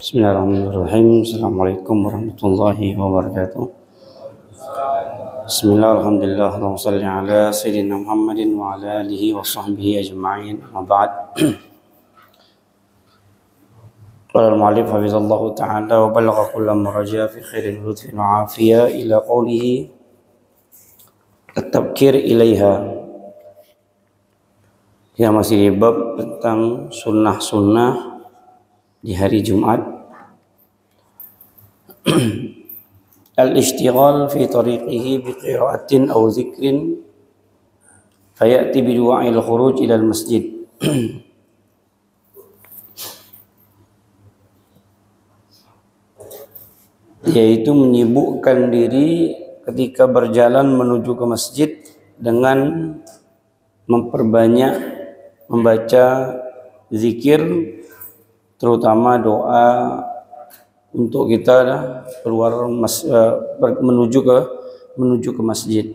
Bismillahirrahmanirrahim. Assalamualaikum warahmatullahi wabarakatuh. Bismillah, alhamdulillah, Allahumma salli ala Sayyidina Muhammadin wa ala alihi wa sahbihi ajma'in. Amma ba'd. Qala al-mu'allif hafizallahu ta'ala wa balagha kulla maraja fi khairin lutfin wa afiyah ila qawlihi at-tabkir ilaiha. Ya, masih di bab tentang sunnah-sunnah di hari Jumat. Al-ishtighal fi tariqihi bi qira'atin aw zikrin fayati bi du'a'il khuruj ila al-masjid. Yaitu menyibukkan diri ketika berjalan menuju ke masjid dengan memperbanyak membaca zikir, terutama doa untuk kita keluar menuju ke masjid.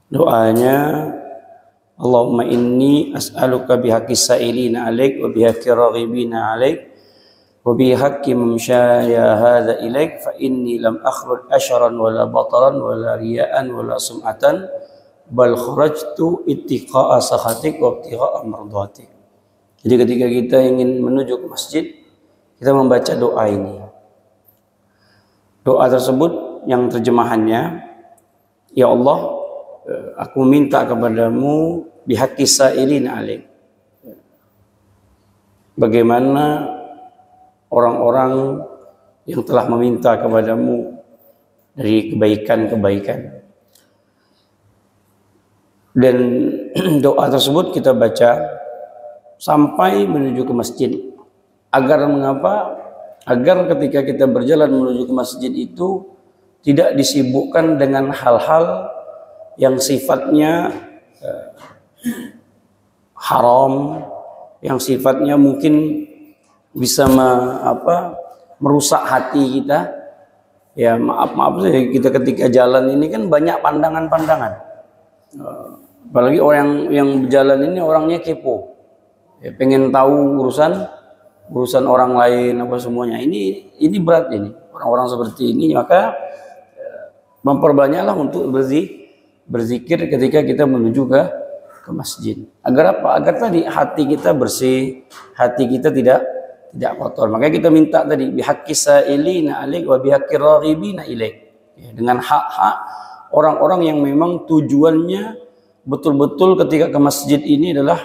Doanya, Allahumma inni as'aluka bihaqqis sa'ilina 'alaik wa bihaqqi raghibina 'alaik wa bihaqqi mamsyaya hadza ilaik fa inni lam akhruj asharan wala bataran wala riya'an wala sum'atan bal kharajtu ittiqa'a sakhatik wa ibtigha'a mardatik. Jadi ketika kita ingin menuju ke masjid, kita membaca doa ini. Doa tersebut yang terjemahannya, ya Allah, aku minta kepadamu bihaqqis sa'ilin 'alaik. Bagaimana orang-orang yang telah meminta kepadamu dari kebaikan-kebaikan. Dan doa tersebut kita baca sampai menuju ke masjid. Agar mengapa? Agar ketika kita berjalan menuju ke masjid itu tidak disibukkan dengan hal-hal yang sifatnya haram, yang sifatnya mungkin bisa merusak hati kita. Ya maaf saja, kita ketika jalan ini kan banyak pandangan-pandangan. Apalagi orang yang berjalan ini orangnya kepo. Ya, pengen tahu urusan orang lain apa semuanya. Ini berat ini. Orang-orang seperti ini maka memperbanyaklah untuk berzikir ketika kita menuju ke masjid. Agar apa? Agar tadi hati kita bersih, hati kita tidak kotor. Makanya kita minta tadi bihaqqis sa'ilina 'alaik wa bihaqqir raghibina ilaik. Ya, dengan hak-hak orang-orang yang memang tujuannya betul-betul ketika ke masjid ini adalah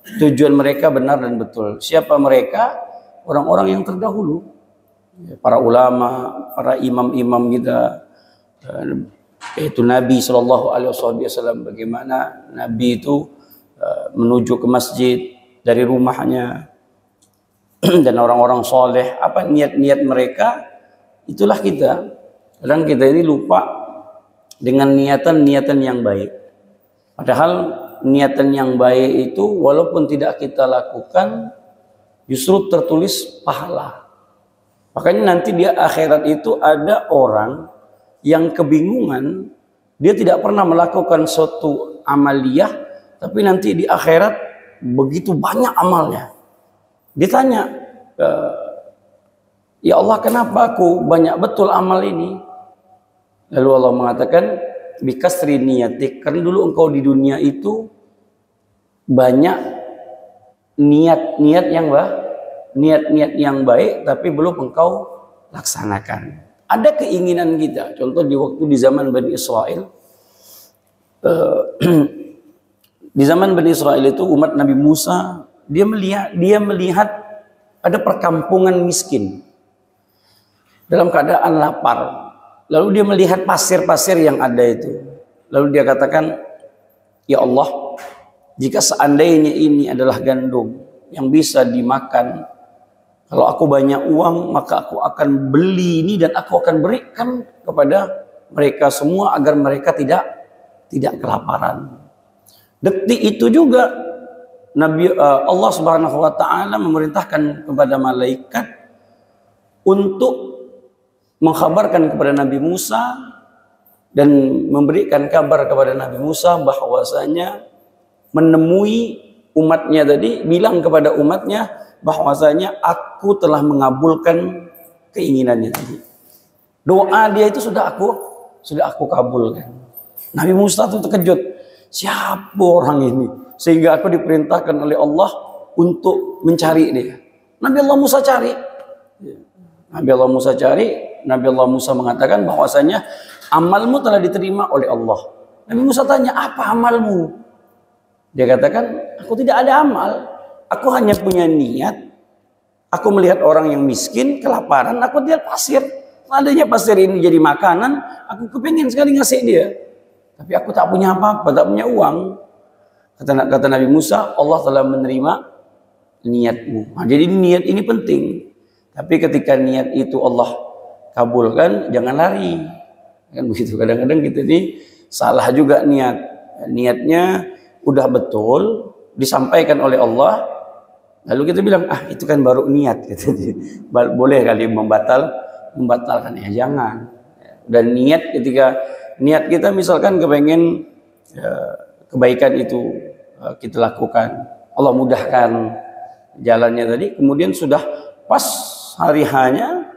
tujuan mereka benar dan betul. Siapa mereka? Orang-orang yang terdahulu, para ulama, para imam-imam kita, yaitu Nabi SAW. Bagaimana Nabi itu menuju ke masjid dari rumahnya, dan orang-orang soleh, apa niat-niat mereka, itulah kita. Kadang kita ini lupa dengan niatan-niatan yang baik. Padahal niatan yang baik itu walaupun tidak kita lakukan justru tertulis pahala. Makanya nanti di akhirat itu ada orang yang kebingungan, dia tidak pernah melakukan suatu amaliyah, tapi nanti di akhirat begitu banyak amalnya. Ditanya, ya Allah, kenapa aku banyak betul amal ini? Lalu Allah mengatakan, bikasri niyatik, karena dulu engkau di dunia itu banyak niat-niat yang baik tapi belum engkau laksanakan. Ada keinginan kita, contoh di zaman Bani Israel. Di zaman Bani Israel itu umat Nabi Musa, dia melihat ada perkampungan miskin dalam keadaan lapar. Lalu dia melihat pasir-pasir yang ada itu. Lalu dia katakan, ya Allah, jika seandainya ini adalah gandum yang bisa dimakan, kalau aku banyak uang, maka aku akan beli ini dan aku akan berikan kepada mereka semua agar mereka tidak kelaparan. Detik itu juga Allah Subhanahu wa taala memerintahkan kepada malaikat untuk mengkhabarkan kepada Nabi Musa dan memberikan kabar kepada Nabi Musa bahwasanya menemui umatnya tadi, bilang kepada umatnya, bahwasanya aku telah mengabulkan keinginannya tadi. Doa dia itu sudah aku kabulkan. Nabi Musa itu terkejut. Siapa orang ini? Sehingga aku diperintahkan oleh Allah untuk mencari dia. Nabi Allah Musa cari. Nabi Allah Musa cari. Nabi Allah Musa mengatakan bahwasanya amalmu telah diterima oleh Allah. Nabi Musa tanya, apa amalmu? Dia katakan, aku tidak ada amal. Aku hanya punya niat. Aku melihat orang yang miskin, kelaparan, aku lihat pasir. Adanya pasir ini jadi makanan, aku kepengen sekali ngasih dia. Tapi aku tak punya apa-apa, tak punya uang. Kata Nabi Musa, Allah telah menerima niatmu. Nah, jadi niat ini penting. Tapi ketika niat itu Allah kabulkan, jangan lari. Kan begitu. Kadang-kadang kita ini salah juga niat. Niatnya udah betul, disampaikan oleh Allah. Lalu kita bilang, itu kan baru niat. Boleh kali membatalkan, ya jangan. Dan niat, ketika niat kita misalkan kepengen kebaikan itu kita lakukan, Allah mudahkan jalannya tadi, kemudian sudah pas hari hanya,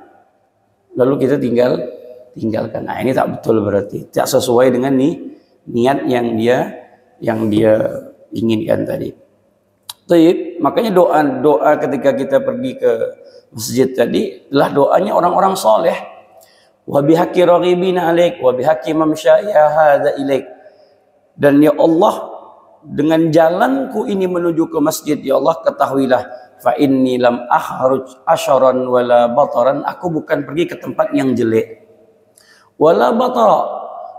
lalu kita tinggalkan. Nah, ini tak betul, berarti tidak sesuai dengan niat yang dia inginkan tadi. Taib, makanya doa ketika kita pergi ke masjid tadi adalah doanya orang-orang soleh. Wa bihaqqi raghibina alaik wa bihaqqi mamsyaya hadza ilaik. Dan ya Allah, dengan jalanku ini menuju ke masjid, ya Allah, ketahuilah fa inni lam akhruj asharan wala bataran, aku bukan pergi ke tempat yang jelek. Wala batara,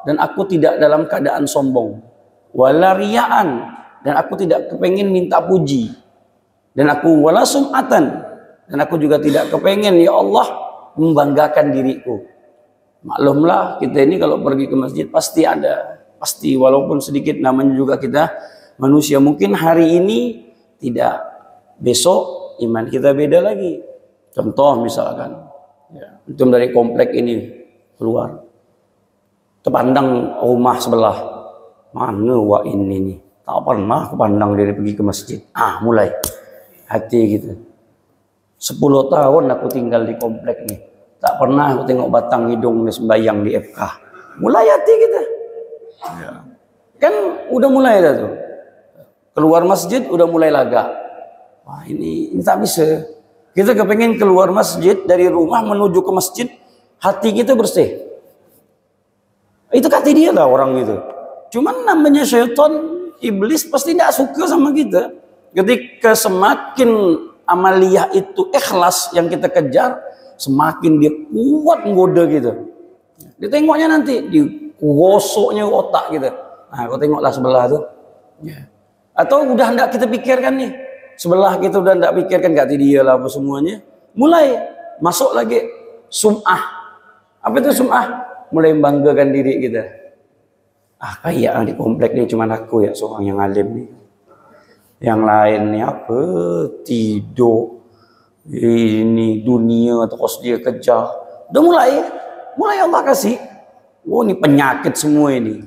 dan aku tidak dalam keadaan sombong. Wala riyaan, dan aku tidak kepengen minta puji. Dan aku wala sum'atan, dan aku juga tidak kepengen, ya Allah, membanggakan diriku. Maklumlah, kita ini kalau pergi ke masjid pasti ada. Pasti, walaupun sedikit, namanya juga kita manusia. Mungkin hari ini tidak, besok iman kita beda lagi. Contoh misalkan, itu dari komplek ini keluar, terpandang rumah sebelah, mana wah ini nih, tak pernah kepandang dari pergi ke masjid. Mulai hati gitu. 10 tahun aku tinggal di komplek nih, tak pernah aku tengok batang hidung nih sembahyang di FK. Mulai hati kita. Kan udah mulai dah tuh. Keluar masjid udah mulai laga. Wah, ini tak bisa. Kita kepengen keluar masjid, dari rumah menuju ke masjid, hati kita bersih. Itu kata dia lah orang itu. Cuman namanya syaitan, iblis pasti tidak suka sama kita. Ketika semakin amaliyah itu ikhlas yang kita kejar, semakin dia kuat menggoda kita. Dia tengoknya nanti, digosoknya otak kita. Nah, kau tengoklah sebelah tu. Atau udah hendak kita pikirkan nih, sebelah kita udah hendak pikirkan, kata dia lah apa semuanya. Mulai masuk lagi sum'ah. Apa itu sum'ah? Mulai membanggakan diri kita. Kayak di komplek ni cuma aku ya seorang yang alim ni. Yang lain ni apa? Tidur. Ini dunia terus dia kejar. Udah mulai Allah kasih. Ini penyakit semua ini.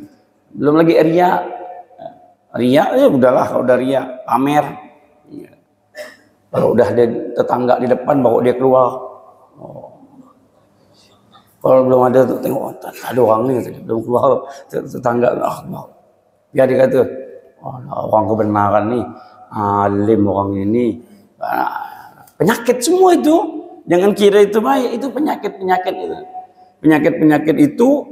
Belum lagi riya. Riya ya udahlah, kalau udah riya pamer. Kalau udah ada tetangga di depan bawa dia keluar. Kalau belum ada tuh tengok, ada orang ni belum keluar, tetangga biar dia kata, orang kebenaran ni, alim orang ini, penyakit semua itu. Jangan kira itu baik, itu penyakit itu. Penyakit itu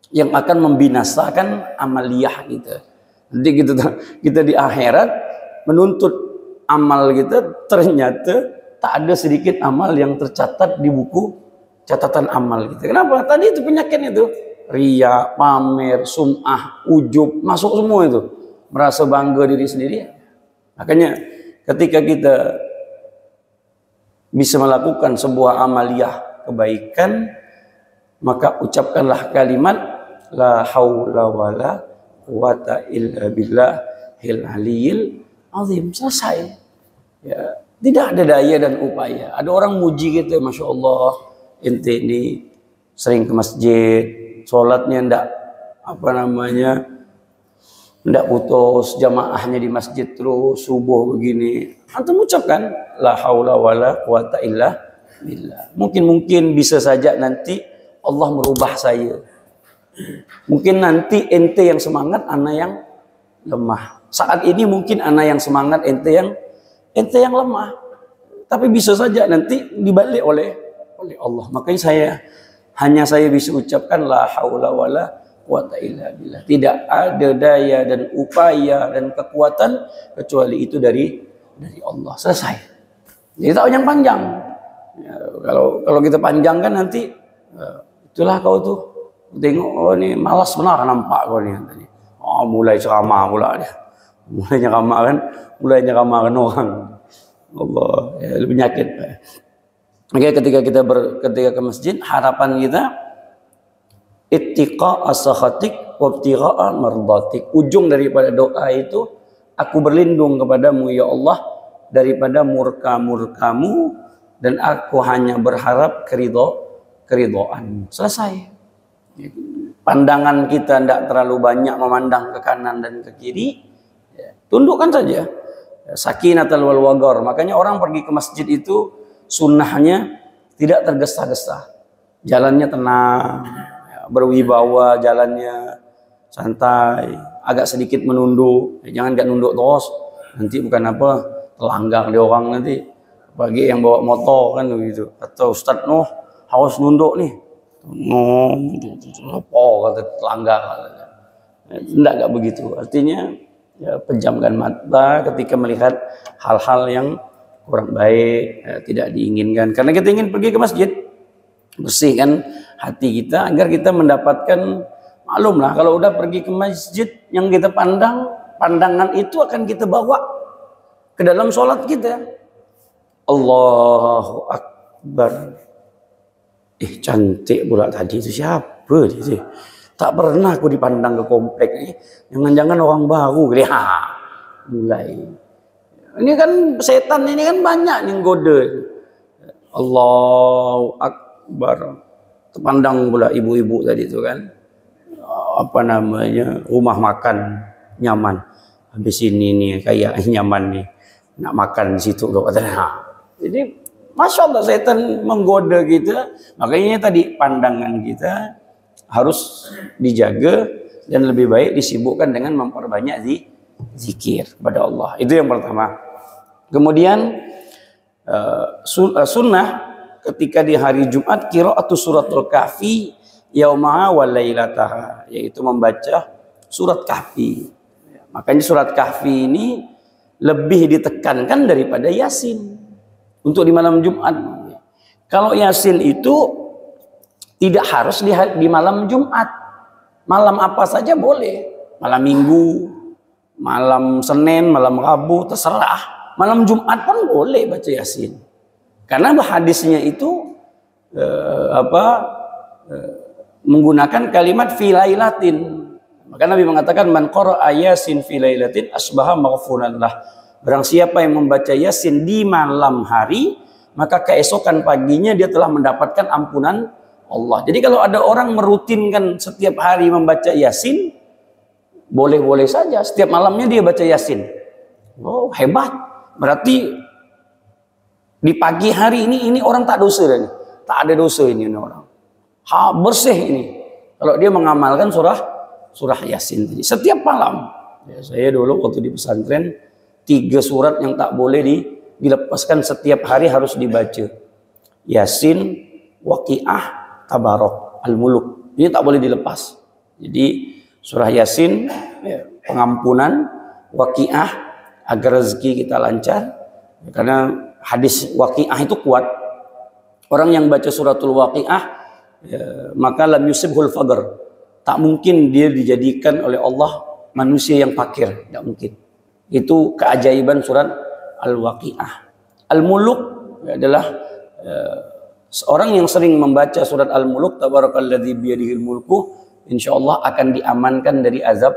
yang akan membinasakan amaliyah kita. Nanti kita di akhirat menuntut amal kita, ternyata tak ada sedikit amal yang tercatat di buku catatan amal kita. Kenapa? Tadi itu penyakitnya itu. Riya, pamer, sum'ah, ujub, masuk semua itu. Merasa bangga diri sendiri. Makanya ketika kita bisa melakukan sebuah amaliyah kebaikan, maka ucapkanlah kalimat la haula wala quwata illa billahil aliyil azim. Selesai. Ya, tidak ada daya dan upaya. Ada orang muji kita, Masya Allah, ente ini sering ke masjid, sholatnya ndak Tidak putus jamaahnya di masjid terus subuh begini. Antum ucapkan la haula wala quwata illa billah. Mungkin bisa saja nanti Allah merubah saya. Mungkin nanti ente yang semangat, ana yang lemah. Saat ini mungkin ana yang semangat, ente yang lemah. Tapi bisa saja nanti dibalik oleh Allah. Makanya saya bisa ucapkan la haula wala quwata illa billah. Tidak ada daya dan upaya dan kekuatan kecuali itu dari Allah. Selesai. Jadi tak panjang. Ya, kalau kita panjangkan nanti itulah kau tuh tengok, oh ini malas benar nampak kau ni. Oh mulai ceramah pula dia. Mulai nyeramakan orang. Allah, ya, lebih penyakit. Makanya ketika ke masjid, harapan kita ittiqa as-sakhatik wa ibtigha'a mardatik. Ujung daripada doa itu, aku berlindung kepadamu ya Allah daripada murka-murkamu dan aku hanya berharap keridhaan. Selesai. Pandangan kita tidak terlalu banyak memandang ke kanan dan ke kiri, ya, tundukkan saja. Sakinatul wal wagar. Makanya orang pergi ke masjid itu sunnahnya tidak tergesa-gesa. Jalannya tenang, berwibawa jalannya, santai, agak sedikit menunduk. Jangan gak nunduk terus, nanti bukan apa telanggar di orang nanti. Bagi yang bawa motor kan begitu. Atau Ustaz Nuh harus nunduk nih. Apa kata telanggar. Tidak gak begitu. Artinya ya, pejamkan mata ketika melihat hal-hal yang kurang baik, ya, tidak diinginkan. Karena kita ingin pergi ke masjid, bersihkan hati kita agar kita mendapatkan, maklumlah kalau udah pergi ke masjid yang kita pandangan itu akan kita bawa ke dalam sholat kita. Allahu Akbar. Cantik pula tadi itu, siapa dia? Tak pernah aku dipandang ke komplek ini. Jangan-jangan orang baru. Mulai. Ini kan setan ini kan banyak yang goda. Allahu Akbar. Terpandang pula ibu-ibu tadi itu kan. Apa namanya? Rumah makan nyaman. Habis ini nih kayak nyaman nih. Nak makan di situ loh katanya. Jadi Masya Allah setan menggoda kita. Makanya tadi pandangan kita harus dijaga dan lebih baik disibukkan dengan memperbanyak zikir kepada Allah. Itu yang pertama. Kemudian sunnah ketika di hari Jumat qira'atu suratul kahfi yaumaha wa lailataha, yaitu membaca surat kahfi. Makanya surat kahfi ini lebih ditekankan daripada yasin untuk di malam Jumat. Kalau yasin itu tidak harus di malam Jumat. Malam apa saja boleh. Malam Minggu, malam Senin, malam Rabu, terserah. Malam Jumat pun boleh baca yasin. Karena hadisnya itu menggunakan kalimat fi lailatin. Maka Nabi mengatakan man qara'a yasin fi lailatin asbaha maghfuran lah. Barang siapa yang membaca yasin di malam hari, maka keesokan paginya dia telah mendapatkan ampunan Allah. Jadi kalau ada orang merutinkan setiap hari membaca yasin, boleh-boleh saja. Setiap malamnya dia baca yasin. Oh, hebat. Berarti di pagi hari ini orang tak dosa nih. Tak ada dosa ini orang. Bersih ini. Kalau dia mengamalkan surah yasin tadi. Setiap malam. Ya, saya dulu waktu di pesantren, 3 surat yang tak boleh dilepaskan setiap hari harus dibaca. Yasin, Waqiah, Tabarok, Al-Muluk. Ini tak boleh dilepas. Jadi surah Yasin, ya, pengampunan, Waqiah, agar rezeki kita lancar. Karena hadis Waqiah itu kuat. Orang yang baca suratul Waqiah, ya, maka lam yusibhul faqr. Tak mungkin dia dijadikan oleh Allah manusia yang fakir. Tak mungkin. Itu keajaiban surat Al-Waqiah. Al-Muluk adalah seorang yang sering membaca surat Al-Muluk, tabarakalladzi biyadihil mulku, insyaallah akan diamankan dari azab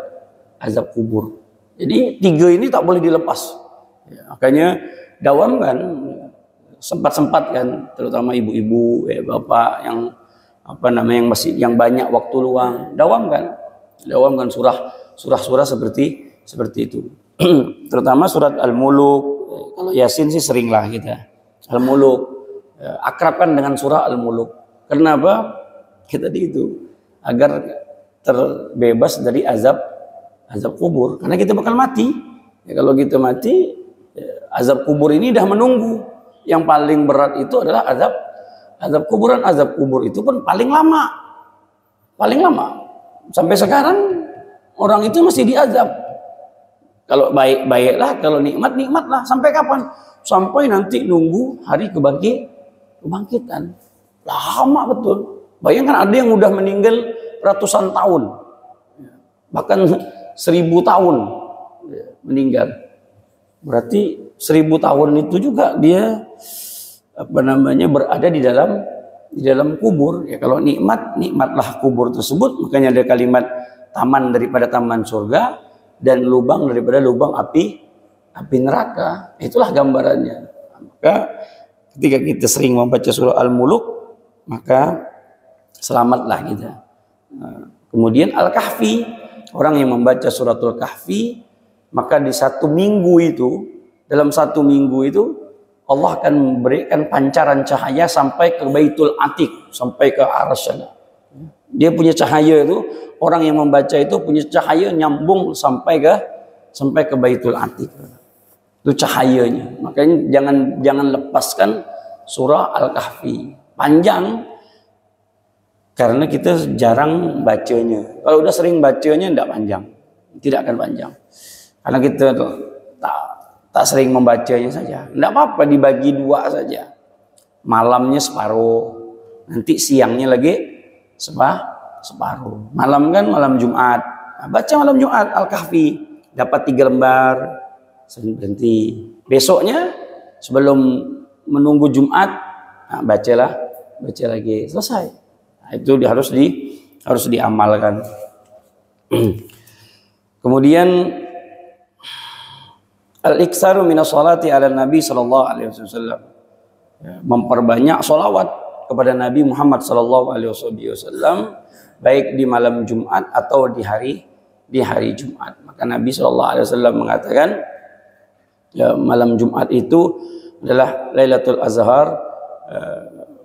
kubur. Jadi 3 ini tak boleh dilepas. Ya, makanya dawamkan, sempat-sempatkan, terutama ibu-ibu, bapak yang yang banyak waktu luang, dawamkan surah surah-surah seperti itu. Terutama surat Al-Muluk. Kalau Yasin sih sering lah kita. Al-Muluk, akrabkan dengan surah Al-Muluk. Kenapa? Kita itu agar terbebas dari azab kubur. Karena kita bakal mati. Ya, kalau kita mati, azab kubur ini dah menunggu. Yang paling berat itu adalah azab kuburan. Azab kubur itu pun paling lama. Sampai sekarang orang itu masih diazab. Kalau baik-baiklah, kalau nikmat-nikmatlah. Sampai kapan? Sampai nanti nunggu hari kebangkitan. Lama betul. Bayangkan ada yang udah meninggal ratusan tahun. Bahkan 1000 tahun meninggal. Berarti 1000 tahun itu juga dia berada di dalam kubur. Ya, kalau nikmatlah kubur tersebut. Makanya ada kalimat taman daripada taman surga dan lubang daripada lubang api neraka. Itulah gambarannya. Maka ketika kita sering membaca surah Al-Muluk, maka selamatlah kita. Kemudian Al-Kahfi, orang yang membaca suratul Kahfi, maka di dalam satu minggu itu Allah akan memberikan pancaran cahaya sampai ke Baitul Atiq, sampai ke Arsy. Dia punya cahaya itu, orang yang membaca itu punya cahaya nyambung sampai ke Baitul Atiq. Itu cahayanya. Makanya jangan lepaskan surah Al-Kahfi. Panjang karena kita jarang bacanya. Kalau udah sering bacanya tidak akan panjang. Karena kita tak sering membacanya saja. Tidak apa-apa, dibagi 2 saja. Malamnya separuh, nanti siangnya lagi separuh. Malam kan malam Jumat. Nah, baca malam Jumat Al-Kahfi, dapat 3 lembar, berhenti. Besoknya sebelum menunggu Jumat, baca lagi, selesai. Nah, itu harus diamalkan. Kemudian al-iktsaru minas sholati ala Nabi sallallahu alaihi wasallam. Memperbanyak sholawat kepada Nabi Muhammad sallallahu alaihi wasallam, baik di malam Jumat atau di hari Jumat. Maka Nabi sallallahu alaihi wasallam mengatakan, ya, malam Jumat itu adalah Lailatul Azhar,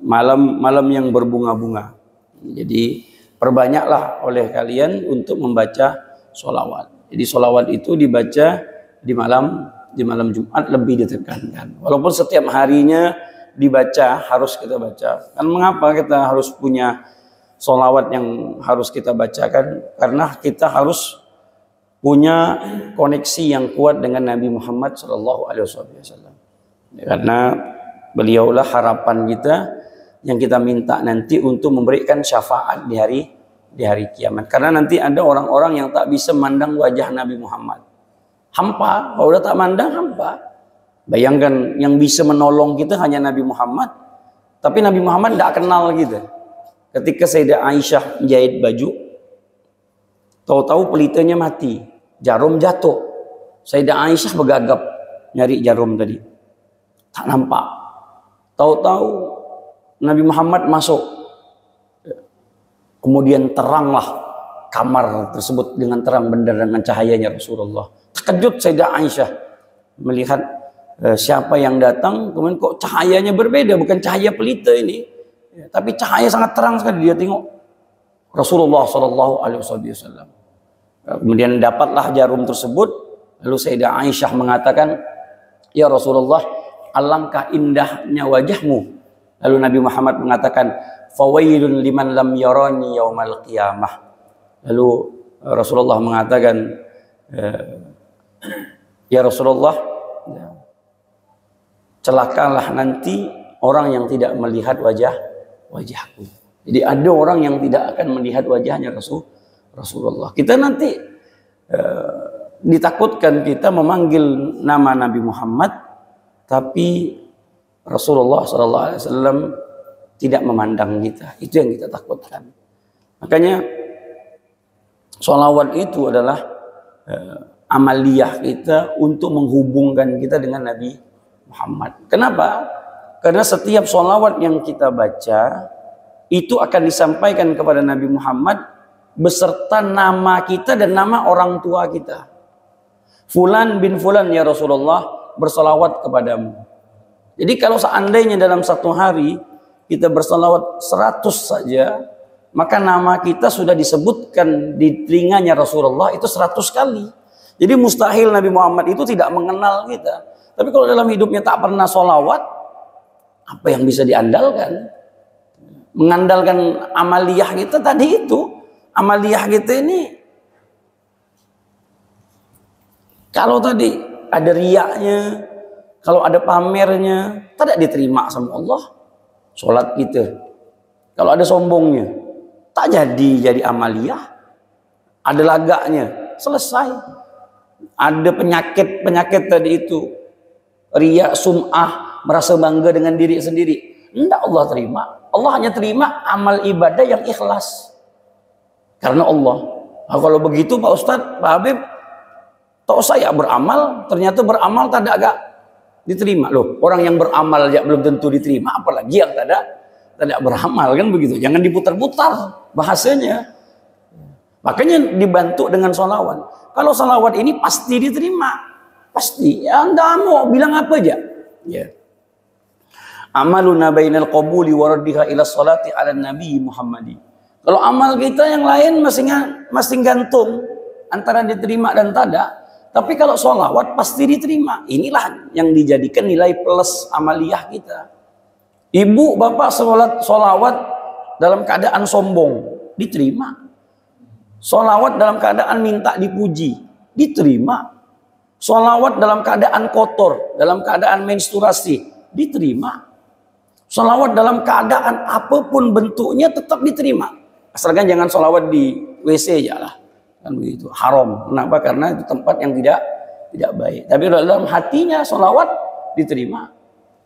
malam yang berbunga-bunga. Jadi perbanyaklah oleh kalian untuk membaca sholawat. Jadi sholawat itu dibaca di malam Jumat lebih ditekankan. Walaupun setiap harinya dibaca, harus kita baca. Kan mengapa kita harus punya sholawat yang harus kita bacakan? Karena kita harus punya koneksi yang kuat dengan Nabi Muhammad SAW. Karena beliaulah harapan kita yang kita minta nanti untuk memberikan syafaat di hari kiamat. Karena nanti ada orang-orang yang tak bisa memandang wajah Nabi Muhammad. Hampa, kalau udah tak mandang hampa. Bayangkan yang bisa menolong kita hanya Nabi Muhammad, tapi Nabi Muhammad tidak kenal kita. Ketika Sayyidah Aisyah menjahit baju, tahu-tahu pelitanya mati, jarum jatuh. Sayyidah Aisyah bergagap nyari jarum tadi, tak nampak. Tahu-tahu Nabi Muhammad masuk, kemudian teranglah kamar tersebut dengan terang benderang dengan cahayanya Rasulullah. Terkejut Sayyidah Aisyah melihat siapa yang datang, kemudian kok cahayanya berbeda, bukan cahaya pelita ini, tapi cahaya sangat terang sekali. Dia tengok Rasulullah SAW. Kemudian dapatlah jarum tersebut. Lalu Sayyidah Aisyah mengatakan, ya Rasulullah, alangkah indahnya wajahmu. Lalu Nabi Muhammad mengatakan, fawailun liman lam yarani yaumal qiyamah. Lalu Rasulullah mengatakan, ya Rasulullah, celakalah nanti orang yang tidak melihat wajahku. Jadi ada orang yang tidak akan melihat wajahnya Rasulullah. Kita nanti ditakutkan kita memanggil nama Nabi Muhammad, tapi Rasulullah SAW tidak memandang kita. Itu yang kita takutkan. Makanya sholawat itu adalah amaliyah kita untuk menghubungkan kita dengan Nabi Muhammad. Kenapa? Karena setiap sholawat yang kita baca itu akan disampaikan kepada Nabi Muhammad beserta nama kita dan nama orang tua kita. Fulan bin Fulan ya Rasulullah bersalawat kepadamu. Jadi kalau seandainya dalam satu hari kita bersalawat 100 saja, maka nama kita sudah disebutkan di telinganya Rasulullah itu 100 kali. Jadi mustahil Nabi Muhammad itu tidak mengenal kita. Tapi kalau dalam hidupnya tak pernah sholawat, apa yang bisa diandalkan? Mengandalkan amaliyah kita tadi itu. Amaliyah kita ini, kalau tadi ada riyaknya, kalau ada pamernya, tidak diterima sama Allah. Sholat kita. Kalau ada sombongnya, tak jadi amaliyah. Ada lagaknya, selesai. Ada penyakit tadi itu, riya, sum'ah, merasa bangga dengan diri sendiri, tidak Allah terima. Allah hanya terima amal ibadah yang ikhlas karena Allah. Nah, kalau begitu Pak Ustadz, Pak Habib, tahu saya beramal, ternyata beramal tak agak diterima. Loh, orang yang beramal aja belum tentu diterima, apalagi yang tidak beramal, kan begitu. Jangan diputar-putar bahasanya. Makanya dibantu dengan sholawat. Kalau sholawat ini pasti diterima, pasti. Ya, anda mau bilang apa aja. Ya. Amaluna bainal qabuli wa raddiha ila sholati ala nabi Muhammadi. Kalau amal kita yang lain masing gantung antara diterima dan tidak. Tapi kalau sholawat pasti diterima. Inilah yang dijadikan nilai plus amaliyah kita. Ibu bapak sholawat dalam keadaan sombong, diterima. Sholawat dalam keadaan minta dipuji, diterima. Sholawat dalam keadaan kotor, dalam keadaan menstruasi, diterima. Sholawat dalam keadaan apapun bentuknya tetap diterima. Asalkan jangan sholawat di WC aja lah. Kan begitu, haram. Kenapa? Karena itu tempat yang tidak baik. Tapi dalam hatinya sholawat diterima.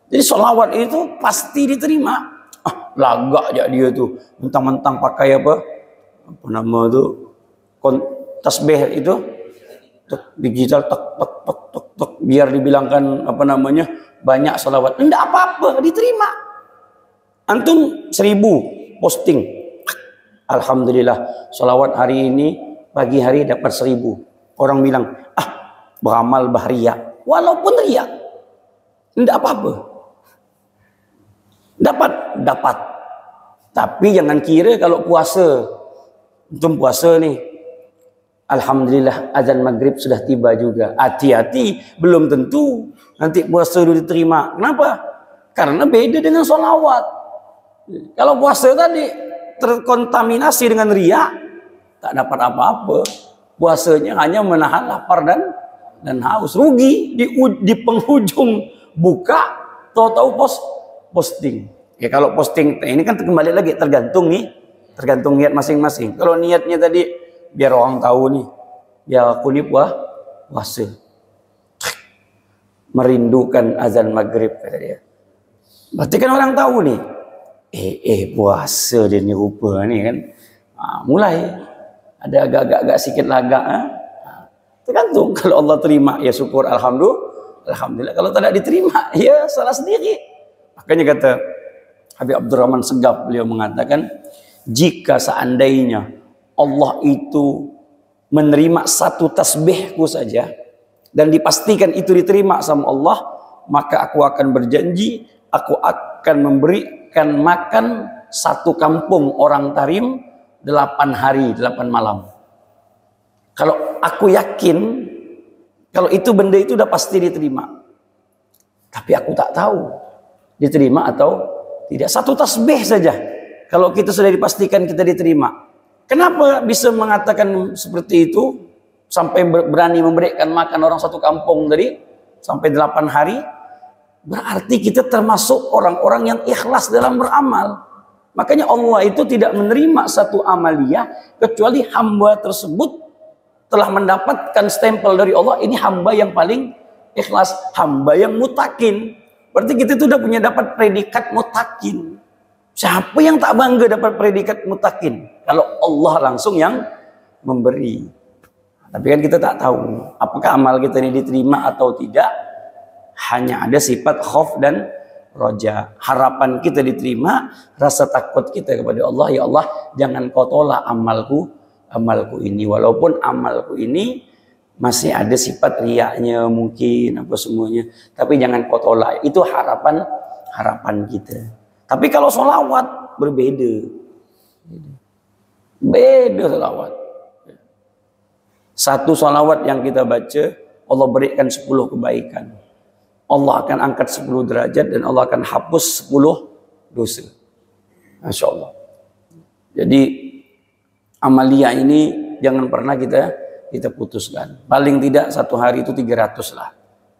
Jadi sholawat itu pasti diterima. Lagak aja dia tuh, mentang-mentang pakai apa nama tuh, tasbih itu digital tek biar dibilangkan apa namanya banyak sholawat. Enggak apa-apa, diterima. Antum 1000 posting, alhamdulillah sholawat hari ini pagi hari dapat 1000. Orang bilang beramal bahriya, walaupun riya, enggak apa-apa. Dapat. Tapi jangan kira kalau puasa, antum puasa nih, alhamdulillah azan maghrib sudah tiba juga. Hati-hati, belum tentu nanti puasa dulu diterima. Kenapa? Karena beda dengan sholawat. Kalau puasa tadi terkontaminasi dengan riya, tak dapat apa-apa. Puasanya hanya menahan lapar dan haus. Rugi di penghujung buka, tahu-tahu posting. Ya kalau posting ini kan kembali lagi tergantung niat masing-masing. Kalau niatnya tadi biar orang tahu nih, ya aku nih puasa, merindukan azan maghrib kata dia. Berarti kan orang tahu nih, puasa dia nih rupa nih kan. Mulai ada agak sedikit lagak. Tergantung. Kalau Allah terima ya syukur, alhamdulillah. Kalau tidak diterima ya salah sendiri. Makanya kata Habib Abdurrahman Segaf, beliau mengatakan, jika seandainya Allah itu menerima satu tasbihku saja dan dipastikan itu diterima sama Allah, maka aku akan berjanji, aku akan memberikan makan satu kampung orang Tarim 8 hari 8 malam. Kalau aku yakin kalau itu benda itu udah pasti diterima, tapi aku tak tahu diterima atau tidak. Satu tasbih saja kalau kita sudah dipastikan kita diterima. Kenapa bisa mengatakan seperti itu sampai berani memberikan makan orang satu kampung tadi sampai 8 hari? Berarti kita termasuk orang-orang yang ikhlas dalam beramal. Makanya Allah itu tidak menerima satu amaliyah kecuali hamba tersebut telah mendapatkan stempel dari Allah, ini hamba yang paling ikhlas, hamba yang mutakin. Berarti kita itu sudah punya dapat predikat mutakin. Siapa yang tak bangga dapat predikat mutakin? Kalau Allah langsung yang memberi. Tapi kan kita tak tahu apakah amal kita ini diterima atau tidak. Hanya ada sifat khauf dan roja. Harapan kita diterima, rasa takut kita kepada Allah, ya Allah jangan kau tolak amalku amalku ini, walaupun amalku ini masih ada sifat riaknya mungkin apa semuanya, tapi jangan kau tolak. Itu harapan kita. Tapi kalau sholawat berbeda, beda sholawat. Satu sholawat yang kita baca, Allah berikan 10 kebaikan, Allah akan angkat 10 derajat, dan Allah akan hapus 10 dosa. Masya Allah. Jadi amalia ini jangan pernah kita putuskan. Paling tidak satu hari itu 300 lah.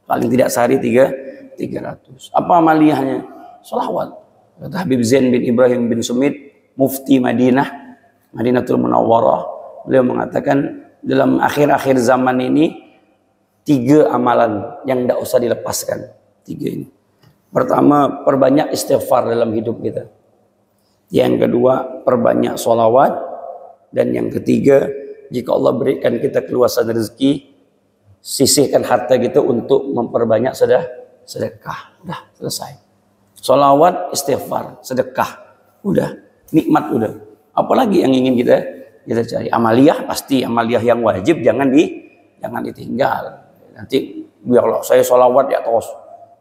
Paling tidak sehari 300. Apa amaliyahnya? Sholawat. Kata Habib Zain bin Ibrahim bin Sumit, mufti Madinatul Munawwarah, beliau mengatakan dalam akhir-akhir zaman ini 3 amalan yang tidak usah dilepaskan. 3 ini. Pertama, perbanyak istighfar dalam hidup kita. Yang kedua, perbanyak sholawat. Dan yang ketiga, jika Allah berikan kita keluasan rezeki, sisihkan harta kita untuk memperbanyak sedekah. Udah selesai. Sholawat, istighfar, sedekah. Udah, nikmat udah. Apalagi yang ingin kita cari? Amaliyah pasti, amaliyah yang wajib jangan ditinggal. Nanti biarlah saya sholawat ya terus,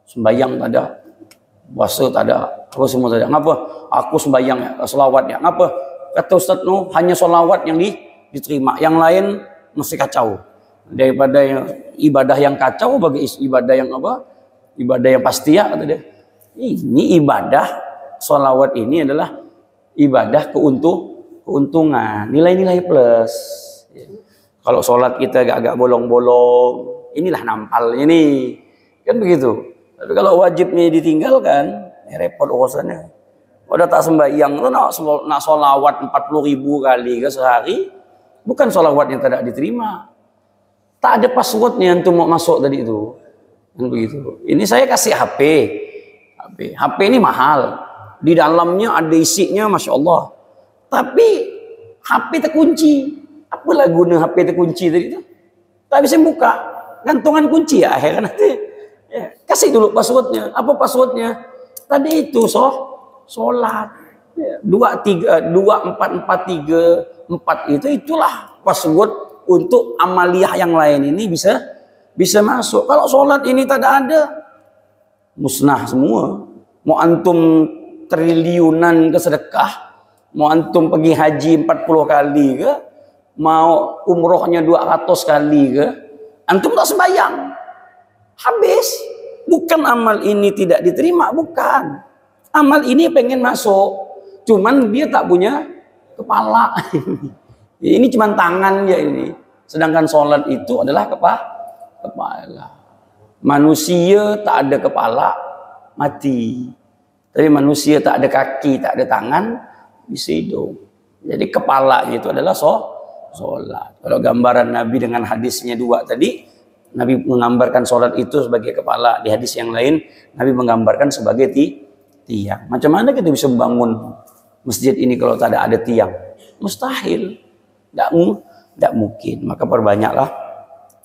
sembahyang tak ada, puasa tak ada, terus semua tak ada. Ngapa? Aku sembahyang ya, sholawat ya. Ngapa? Kata Ustaz hanya sholawat yang diterima, yang lain mesti kacau. Daripada ibadah yang kacau bagi ibadah yang apa? Ibadah yang pasti ya, kata dia. Ini ibadah sholawat ini adalah ibadah keuntungan, nilai-nilai plus. Kalau sholat kita agak bolong-bolong, inilah nampalnya nih, kan begitu. Tapi kalau wajibnya ditinggalkan, repot urusannya. Udah tak sembahyang, nak sholawat 40.000 kali ke sehari, bukan sholawat yang tidak diterima. Tak ada passwordnya untuk mau masuk tadi itu, kan begitu. Ini saya kasih HP ini mahal, di dalamnya ada isinya, masya Allah. Tapi HP terkunci. Apalah guna HP terkunci tadi itu? Tak bisa buka, gantungan kunci ya akhirnya nanti. Ya, kasih dulu passwordnya. Apa passwordnya? Tadi itu sholat. 2, 4, 4, 3, 4 itulah password untuk amaliyah yang lain ini bisa masuk. Kalau sholat ini tak ada, musnah semua. Mau antum triliunan ke sedekah, mau antum pergi haji 40 kali ke, mau umrohnya 200 kali ke, antum tak sembahyang, habis. Bukan amal ini tidak diterima, bukan. Amal ini pengen masuk, cuman dia tak punya kepala. Ini cuman tangan ya ini. Sedangkan sholat itu adalah kepala. Manusia tak ada kepala, mati. Tapi manusia tak ada kaki, tak ada tangan, bisa hidup. Jadi kepala itu adalah sholat. Kalau gambaran Nabi dengan hadisnya 2 tadi, Nabi menggambarkan sholat itu sebagai kepala. Di hadis yang lain, Nabi menggambarkan sebagai tiang. Macam mana kita bisa membangun masjid ini kalau tak ada tiang? Mustahil. Tidak mungkin. Maka perbanyaklah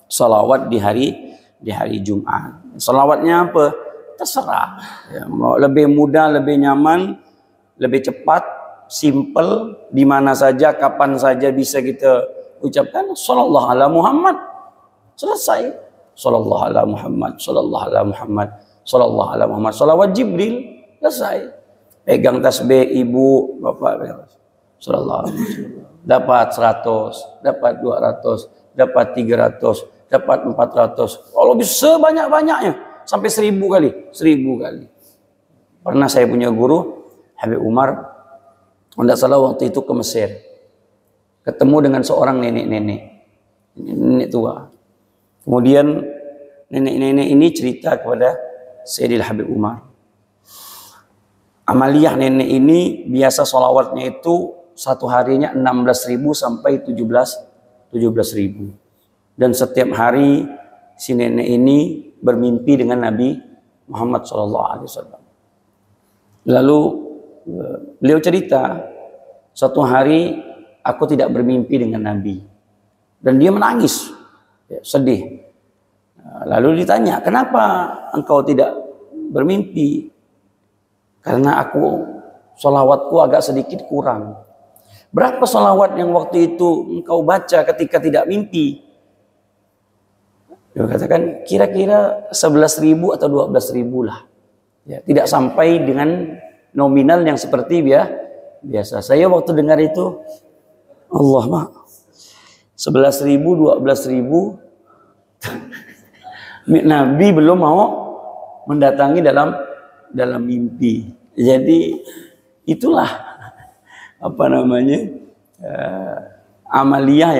sholawat di hari Jumat. Sholawatnya apa? Terserah. Ya, mau lebih mudah, lebih nyaman, lebih cepat, simple, di mana saja, kapan saja bisa kita ucapkan. Sallallahu ala Muhammad. Selesai. Sallallahu ala Muhammad. Sallallahu ala Muhammad. Sallallahu ala Muhammad. Salawat Jibril. Selesai. Pegang tasbih ibu, bapak. Sallallahu alaihi wasallam. Dapat 100, dapat 200, dapat 300, dapat 400. Kalau bisa banyak-banyaknya. Sampai 1000 kali. 1000 kali. Pernah saya punya guru, Habib Umar, tidak salah waktu itu ke Mesir. Ketemu dengan seorang nenek tua. Kemudian nenek-nenek ini cerita kepada Sayyidil Habib Umar. Amaliyah nenek ini biasa sholawatnya itu satu harinya 16.000 sampai 17.000. Dan setiap hari si nenek ini bermimpi dengan Nabi Muhammad SAW. Lalu beliau cerita, suatu hari aku tidak bermimpi dengan Nabi. Dan dia menangis, sedih. Lalu ditanya, kenapa engkau tidak bermimpi? Karena sholawatku agak sedikit kurang. Berapa salawat yang waktu itu engkau baca ketika tidak mimpi? Dia katakan kira-kira 11.000 atau 12.000 lah. Ya, tidak sampai dengan nominal yang seperti biasa. Saya waktu dengar itu, Allah mak, 11.000, 12.000, Nabi belum mau mendatangi dalam mimpi. Jadi itulah apa namanya amaliyah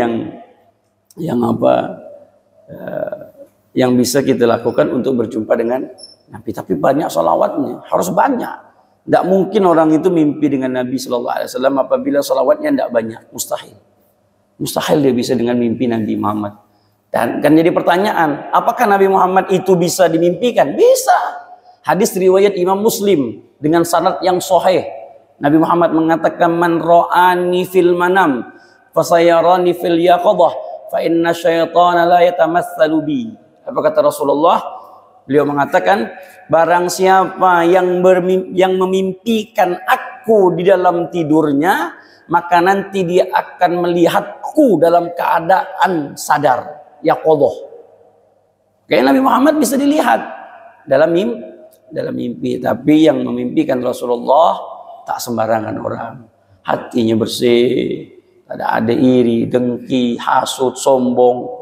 yang bisa kita lakukan untuk berjumpa dengan Nabi. Tapi banyak salawatnya, harus banyak. Tidak mungkin orang itu mimpi dengan Nabi Sallallahu Alaihi Wasallam apabila salawatnya tidak banyak, mustahil dia bisa dengan mimpi Nabi Muhammad. Dan kan jadi pertanyaan, apakah Nabi Muhammad itu bisa dimimpikan? Bisa. Hadis riwayat Imam Muslim dengan sanad yang sahih. Nabi Muhammad mengatakan, man ra'ani fil manam fasayarani fil yaqadah fa inna syaitana la yatamatsalu bi. Apa kata Rasulullah? Beliau mengatakan, barang siapa yang memimpikan aku di dalam tidurnya, maka nanti dia akan melihatku dalam keadaan sadar, yaqadah. Kayak Nabi Muhammad bisa dilihat dalam mimpi. Tapi yang memimpikan Rasulullah tak sembarangan orang. Hatinya bersih, tidak ada iri, dengki, hasut, sombong.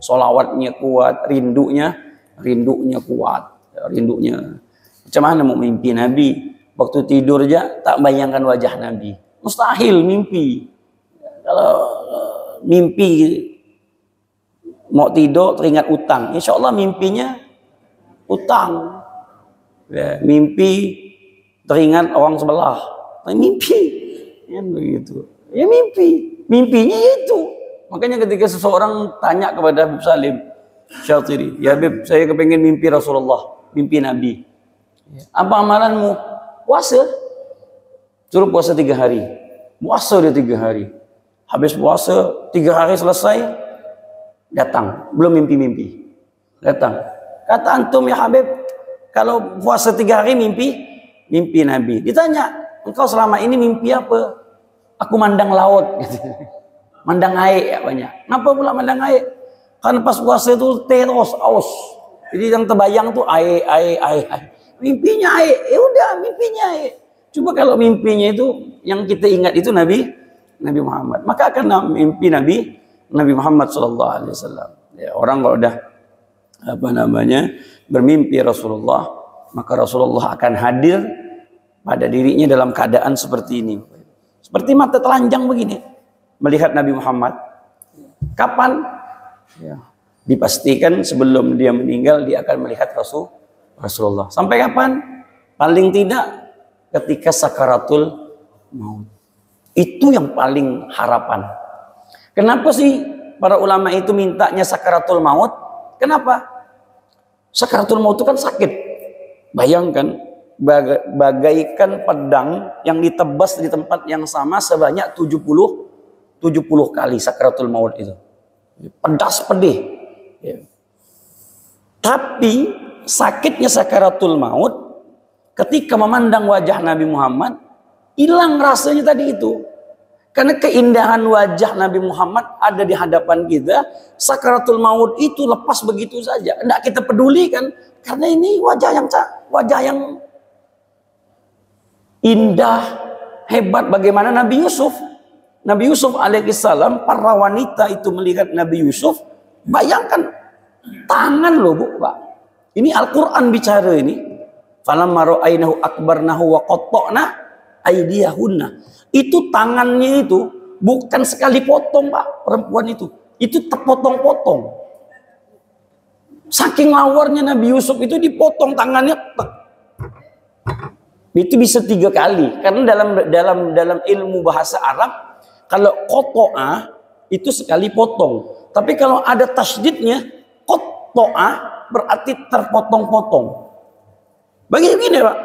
Solawatnya kuat, rindunya kuat, rindunya. Macam mana mau mimpi Nabi? Waktu tidur aja tak bayangkan wajah Nabi. Mustahil mimpi. Kalau mimpi mau tidur teringat utang, insya Allah mimpinya utang. Ya, mimpi teringat orang sebelah, mimpi, ya begitu. Ya mimpinya itu. Makanya ketika seseorang tanya kepada Habib Salim Syatiri, ya Habib, saya kepengen mimpi Rasulullah, mimpi Nabi. Apa amalanmu? Puasa. Suruh puasa 3 hari. Puasa dia 3 hari. Habis puasa 3 hari selesai, datang. Belum mimpi-mimpi. Datang. Kata antum ya Habib, kalau puasa 3 hari mimpi Nabi. Ditanya, engkau selama ini mimpi apa? Aku mandang laut. Mandang air ya banyak. Kenapa pula mandang air? Karena pas puasa itu terus aus. Jadi yang terbayang tuh air. Mimpinya air. Ya udah, mimpinya air. Coba kalau mimpinya itu yang kita ingat itu Nabi Muhammad, maka akan mimpi Nabi Muhammad sallallahu alaihi wasallam. Ya, orang kalau udah bermimpi Rasulullah, maka Rasulullah akan hadir pada dirinya dalam keadaan seperti ini. Seperti mata telanjang begini, melihat Nabi Muhammad. Kapan? Ya, dipastikan sebelum dia meninggal dia akan melihat Rasulullah. Sampai kapan? Paling tidak ketika sakaratul maut. Itu yang paling harapan. Kenapa sih para ulama itu mintanya sakaratul maut? Kenapa? Sakaratul maut itu kan sakit. Bayangkan, bagaikan pedang yang ditebas di tempat yang sama sebanyak 70 kali sakaratul maut itu. Pedas pedih. Ya. Tapi sakitnya sakaratul maut ketika memandang wajah Nabi Muhammad, hilang rasanya tadi itu. Karena keindahan wajah Nabi Muhammad ada di hadapan kita, sakaratul maut itu lepas begitu saja. Tidak kita pedulikan, karena ini wajah yang indah, hebat. Bagaimana Nabi Yusuf? Nabi Yusuf alaihissalam, para wanita itu melihat Nabi Yusuf, bayangkan tangan loh bu, Pak. Ini Al-Quran bicara ini. Falamma ra'ainahu akbarnahu wa qatta'na aydiyahunna. Itu tangannya itu bukan sekali potong, Pak, perempuan itu. Itu terpotong-potong. Saking lawarnya Nabi Yusuf itu dipotong tangannya. Itu bisa 3 kali. Karena dalam ilmu bahasa Arab, kalau qata'a itu sekali potong. Tapi kalau ada tasydidnya, qatta'a berarti terpotong-potong. Begini Pak.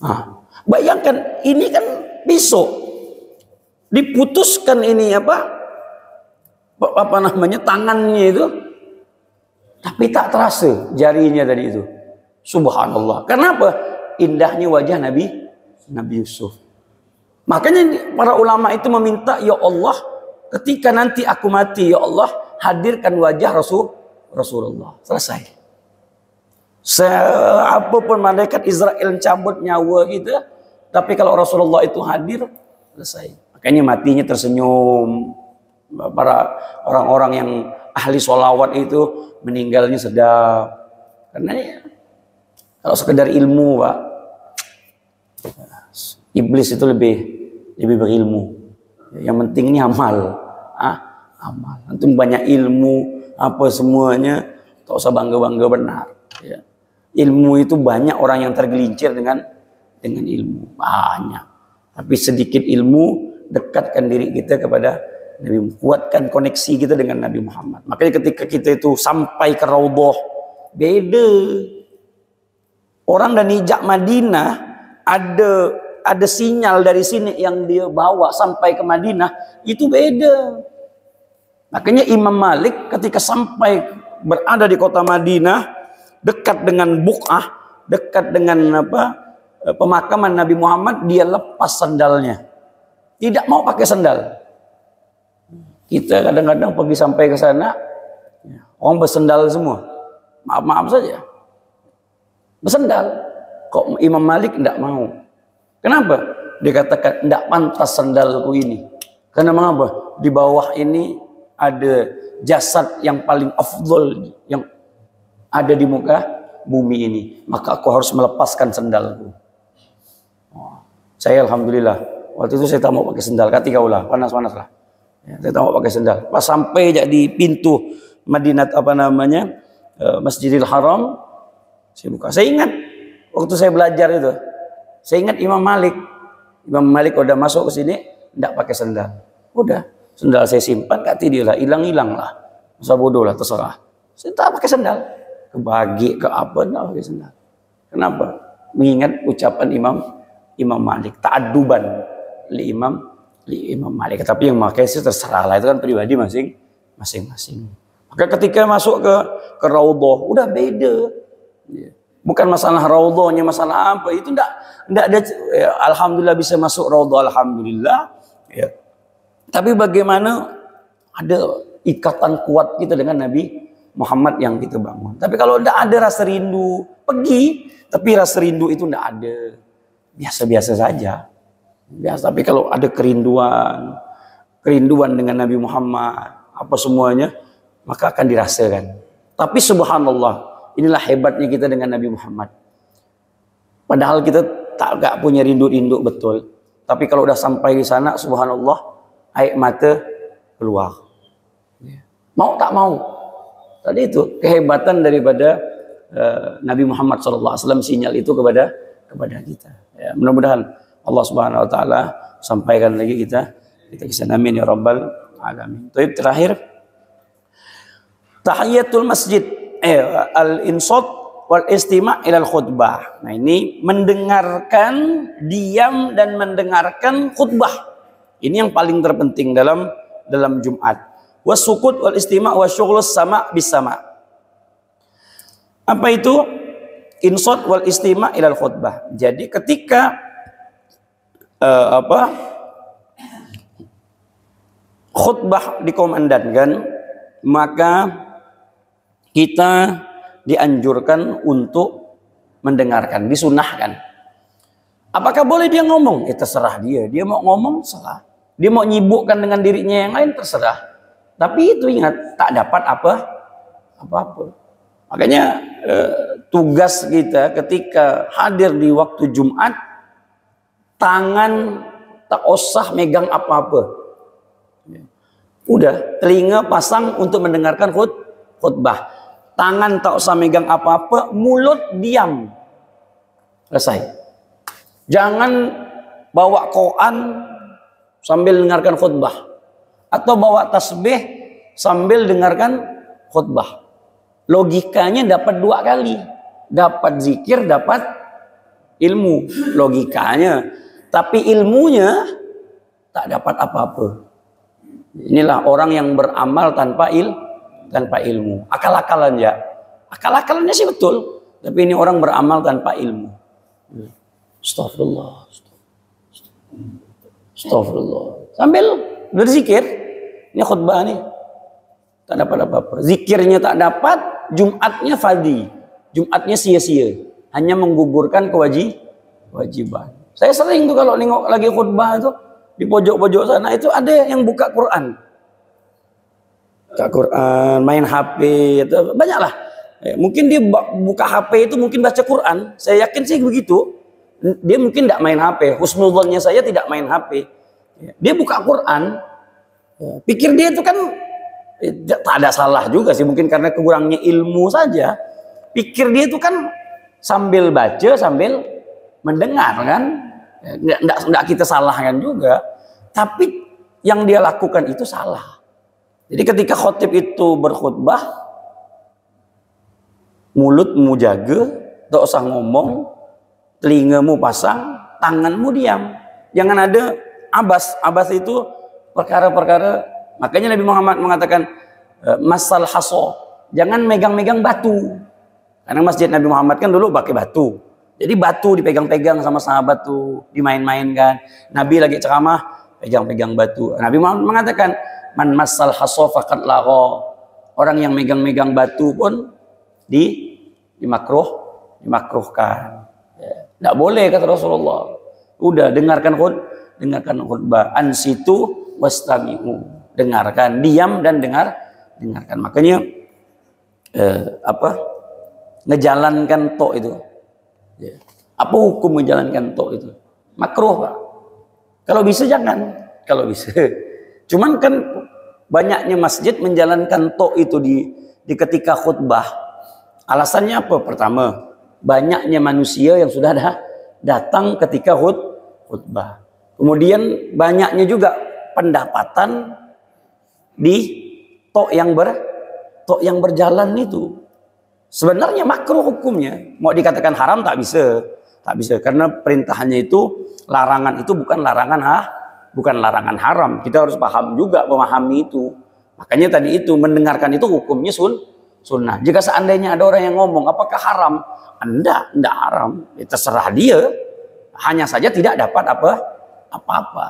Nah, bayangkan ini kan pisau. Diputuskan ini apa namanya tangannya itu. Tapi tak terasa jarinya tadi itu. Subhanallah. Kenapa? Indahnya wajah Nabi Yusuf. Makanya para ulama itu meminta, ya Allah, ketika nanti aku mati, ya Allah, hadirkan wajah Rasulullah. Selesai. Apapun malaikat Israel cabut nyawa kita, tapi kalau Rasulullah itu hadir, selesai. Makanya matinya tersenyum. Para orang-orang yang ahli sholawat itu meninggalnya sedap. Karena ya, kalau sekedar ilmu, Pak, iblis itu lebih berilmu. Yang penting ini amal. Amal. Antum banyak ilmu, apa semuanya, tak usah bangga-bangga benar. Ya. Ilmu itu banyak orang yang tergelincir dengan ilmu. Banyak. Tapi sedikit ilmu, dekatkan diri kita kepada Nabi, kuatkan koneksi kita dengan Nabi Muhammad. Makanya ketika kita itu sampai ke Raudhah, beda. Orang dari Jak Madinah ada sinyal dari sini yang dia bawa sampai ke Madinah, itu beda. Makanya Imam Malik ketika sampai berada di kota Madinah, dekat dengan Buq'ah, dekat dengan pemakaman Nabi Muhammad, dia lepas sandalnya. Tidak mau pakai sandal. Kita kadang-kadang pergi sampai ke sana, orang bersendal semua. Maaf-maaf saja. Bersendal. Kok Imam Malik tidak mau? Kenapa? Dia katakan, tidak pantas sandalku ini. Karena mengapa? Di bawah ini ada jasad yang paling afdol yang ada di muka bumi ini. Maka aku harus melepaskan sandalku. Saya alhamdulillah, waktu itu saya tak mau pakai sandal. Ketika ulah, panas-panas lah. Ya, saya tak mau pakai sandal. Pas sampai di pintu Madinah Masjidil Haram, saya buka. Saya ingat waktu saya belajar itu, saya ingat Imam Malik. Imam Malik udah masuk ke sini, tidak pakai sandal. Udah, sandal saya simpan, kata dia lah, hilang-hilang lah. Masa bodoh lah, terserah. Saya tak pakai sandal. Kebagi ke apa, tidak pakai sandal. Kenapa? Mengingat ucapan Imam Malik, ta'adduban li Imam Malik. Tapi yang pakai itu terserah lah, itu kan pribadi masing-masing. Maka ketika masuk ke Raudhah, udah beda. Bukan masalah Raudhahnya, masalah apa, itu enggak ada. Ya, alhamdulillah bisa masuk Raudhah, alhamdulillah. Ya. Tapi bagaimana ada ikatan kuat kita dengan Nabi Muhammad yang kita bangun. Tapi kalau enggak ada rasa rindu, pergi, tapi rasa rindu itu enggak ada. Biasa-biasa saja. Biasa, tapi kalau ada kerinduan dengan Nabi Muhammad, apa semuanya, maka akan dirasakan. Tapi subhanallah, inilah hebatnya kita dengan Nabi Muhammad. Padahal kita gak punya rindu-rindu betul. Tapi kalau udah sampai di sana, subhanallah, air mata keluar. Mau tak mau. Tadi itu kehebatan daripada Nabi Muhammad SAW, sinyal itu kepada kita. Ya, mudah-mudahan Allah Subhanahu Wa Taala sampaikan lagi kita bisa, amin ya rabbal alamin. Terakhir, tahiyatul masjid, al-insat wal istima' ilal khutbah. Nah, ini mendengarkan, diam dan mendengarkan khutbah. Ini yang paling terpenting dalam Jumat. Wasukut wal istima' wasyughlus sama' bis sama'. Apa itu? Insat wal istima' ilal khutbah. Jadi ketika khutbah dikomandangkan, maka kita dianjurkan untuk mendengarkan, disunahkan. Apakah boleh dia ngomong? Terserah dia. Dia mau ngomong, serah. Dia mau nyibukkan dengan dirinya yang lain, terserah. Tapi itu ingat, tak dapat apa-apa. Makanya tugas kita ketika hadir di waktu Jumat, tangan tak usah megang apa-apa. Udah, telinga pasang untuk mendengarkan khutbah. Tangan tak usah megang apa-apa, mulut diam. Selesai. Jangan bawa Quran sambil dengarkan khutbah. Atau bawa tasbih sambil dengarkan khutbah. Logikanya dapat dua kali. Dapat zikir, dapat ilmu. Logikanya. Tapi ilmunya tak dapat apa-apa. Inilah orang yang beramal tanpa ilmu. Akal-akalan ya. Akal-akalannya sih betul. Tapi ini orang beramal tanpa ilmu. Astagfirullah. Astagfirullah. Sambil berzikir. Ini khutbah nih. Tak dapat apa-apa. Zikirnya tak dapat, Jumatnya fadhi. Jumatnya sia-sia. Hanya menggugurkan kewajiban. Saya sering tuh kalau nengok lagi khutbah itu di pojok-pojok sana itu ada yang buka Quran. Buka Quran, main HP, itu banyaklah. Mungkin dia buka HP itu mungkin baca Quran. Saya yakin sih begitu. Dia mungkin tidak main HP. Husnudzonnya saya tidak main HP. Dia buka Quran. Pikir dia itu kan tak ada salah juga sih. Mungkin karena kekurangnya ilmu saja. Pikir dia itu kan sambil baca, sambil mendengar kan. Nggak kita salahkan juga. Tapi yang dia lakukan itu salah. Jadi ketika khotib itu berkhutbah, mulutmu jaga, tak usah ngomong, telingamu pasang, tanganmu diam. Jangan ada abas. Abas itu perkara-perkara. Makanya Nabi Muhammad mengatakan masal haso, jangan megang-megang batu. Karena masjid Nabi Muhammad kan dulu pakai batu. Jadi batu dipegang-pegang sama sahabat tuh, dimain-mainkan. Nabi lagi ceramah, pegang-pegang batu. Nabi Muhammad mengatakan, man masal haso faqad lagha. Orang yang megang-megang batu pun dimakruhkan. Tidak boleh kata Rasulullah. Udah dengarkan khutbah. Ansitu wastami'u. Dengarkan, diam dan dengarkan. Makanya ngejalankan tok itu. Apa hukum menjalankan tok itu? Makruh, Pak. Kalau bisa jangan. Kalau bisa. Cuman kan banyaknya masjid menjalankan tok itu di ketika khutbah. Alasannya apa? Pertama, banyaknya manusia yang sudah datang ketika khutbah. Kemudian banyaknya juga pendapatan di tok yang berjalan itu. Sebenarnya makruh hukumnya. Mau dikatakan haram tak bisa. Tak bisa karena perintahnya itu, larangan itu bukan larangan haram. Kita harus paham juga, memahami itu. Makanya tadi itu mendengarkan itu hukumnya sunnah. Jika seandainya ada orang yang ngomong apakah haram? Enggak haram. Terserah dia. Hanya saja tidak dapat apa-apa.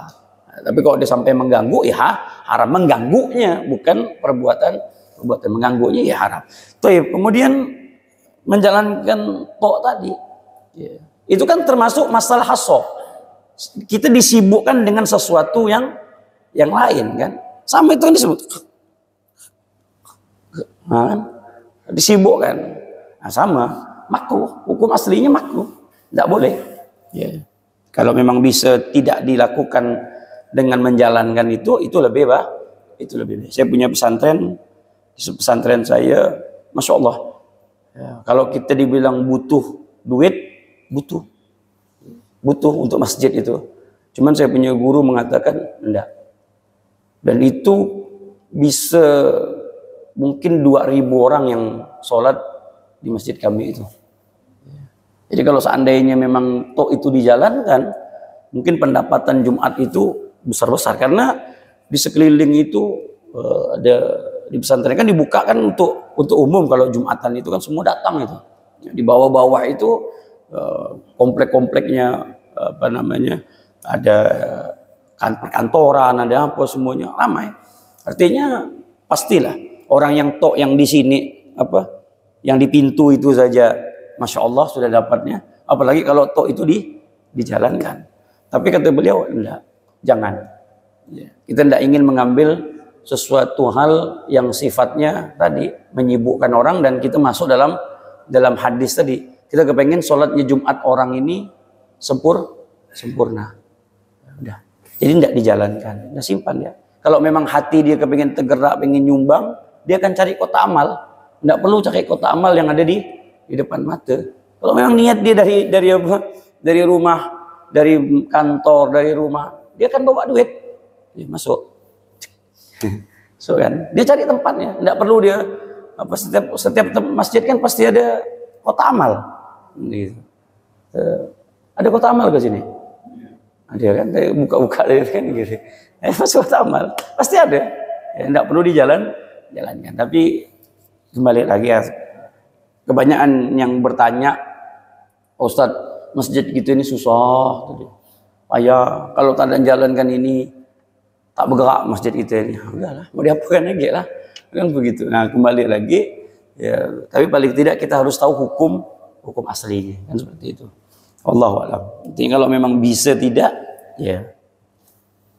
Tapi kalau dia sampai mengganggu, ya haram. Mengganggunya, bukan perbuatan mengganggunya, ya haram. Kemudian menjalankan tok tadi, itu kan termasuk masalah haso. Kita disibukkan dengan sesuatu yang lain kan. Sama itu kan disebut. Disibukkan. Nah, sama, makruh. Hukum aslinya makruh. Tidak boleh. Kalau memang bisa tidak dilakukan dengan menjalankan itu lebih baik. Itu lebih baik. Saya punya pesantren. Di pesantren saya, Masya Allah. Kalau kita dibilang butuh duit, butuh untuk masjid itu. Cuman saya punya guru mengatakan enggak. Dan itu bisa mungkin 2.000 orang yang sholat di masjid kami itu. Jadi kalau seandainya memang tok itu dijalankan, mungkin pendapatan Jumat itu besar-besar. Karena di sekeliling itu ada, di pesantren kan dibuka kan untuk umum. Kalau Jumatan itu kan semua datang itu. Di bawah-bawah itu komplek-kompleknya ada perkantoran, ada apa, semuanya ramai. Artinya pastilah orang yang tok yang di sini yang di pintu itu saja, Masya Allah sudah dapatnya. Apalagi kalau tok itu dijalankan. Tapi kata beliau enggak, jangan. Kita tidak ingin mengambil sesuatu hal yang sifatnya tadi menyibukkan orang, dan kita masuk dalam hadis tadi. Kita kepengen sholatnya Jumat orang ini sempurna. Udah. Jadi tidak dijalankan. Nah, simpan ya. Kalau memang hati dia kepengen tergerak, pengen nyumbang, dia akan cari kota amal. Tidak perlu cari kota amal yang ada di depan mata. Kalau memang niat dia dari rumah, dari kantor, dari rumah, dia akan bawa duit. Dia masuk. So kan, dia cari tempatnya. Tidak perlu dia setiap masjid kan pasti ada kota amal. Gitu. Ada kota amal ke sini? Ada kan? Buka-buka kan gitu. Masuk kota amal, pasti ada. Tidak perlu jalankan. Tapi kembali lagi ya, kebanyakan yang bertanya, Ustadz, masjid gitu ini susah. Ayah, kalau tak ada jalankan ini, tak bergerak masjid kita ini. Udahlah, mau diapakan lagi lah. Kan begitu. Nah, kembali lagi, ya, tapi paling tidak kita harus tahu hukum aslinya. Kan seperti itu. Wallahu a'lam. Jadi kalau memang bisa tidak, ya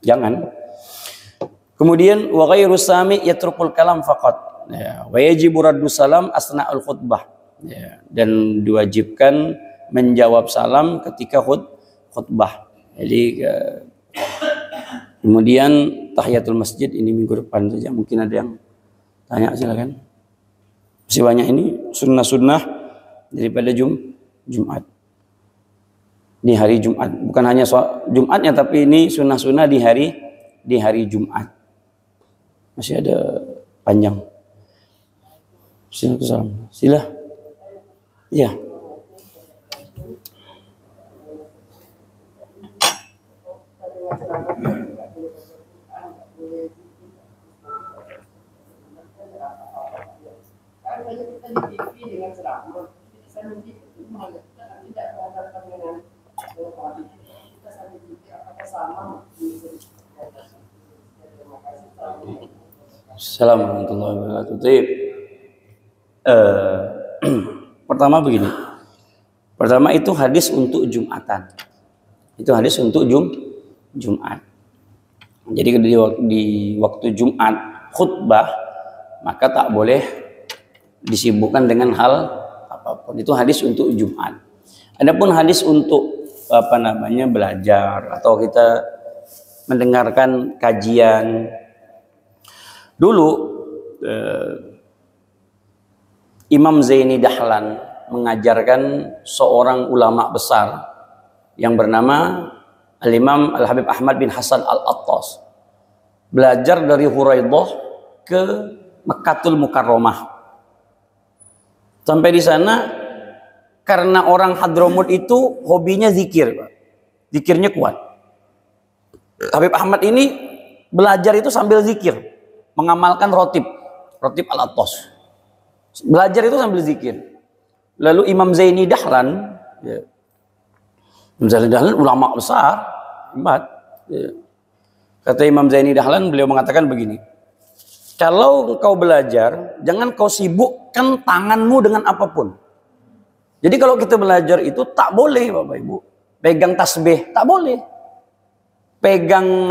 jangan. Kemudian wa ghairu sami yatrukul kalam faqat. Ya, wa yajibu raddu salam asna'ul khutbah. Ya, dan diwajibkan menjawab salam ketika khutbah. Jadi kemudian tahiyatul masjid ini minggu depan saja, mungkin ada yang tanya, silakan. Masih banyak ini sunnah-sunnah daripada Jumat. Di hari Jumat, bukan hanya Jumatnya, tapi ini sunnah-sunnah di hari Jumat. Masih ada panjang. Sila. Ya. Assalamualaikum warahmatullahi wabarakatuh. Pertama begini. Pertama itu hadis untuk Jumatan. Itu hadis untuk Jumat. Jadi di waktu Jumat khutbah, maka tak boleh disibukkan dengan hal apapun. Itu hadis untuk Jumat. Adapun hadis untuk belajar atau kita mendengarkan kajian. Dulu Imam Zaini Dahlan mengajarkan seorang ulama besar yang bernama Al-Imam Al-Habib Ahmad bin Hasan Al-Attas. Belajar dari Huraidah ke Mekkatul Mukarramah. Sampai di sana, karena orang Hadramut itu hobinya zikir, Pak. Zikirnya kuat. Habib Ahmad ini belajar itu sambil zikir, mengamalkan rotib Al-Attas. Belajar itu sambil zikir. Lalu Imam Zaini Dahlan, ya, Imam Zaini Dahlan ulama besar, hebat. Ya. Kata Imam Zaini Dahlan, beliau mengatakan begini, kalau kau belajar, jangan kau sibukkan tanganmu dengan apapun. Jadi kalau kita belajar itu tak boleh, Bapak Ibu, pegang tasbih, tak boleh. Pegang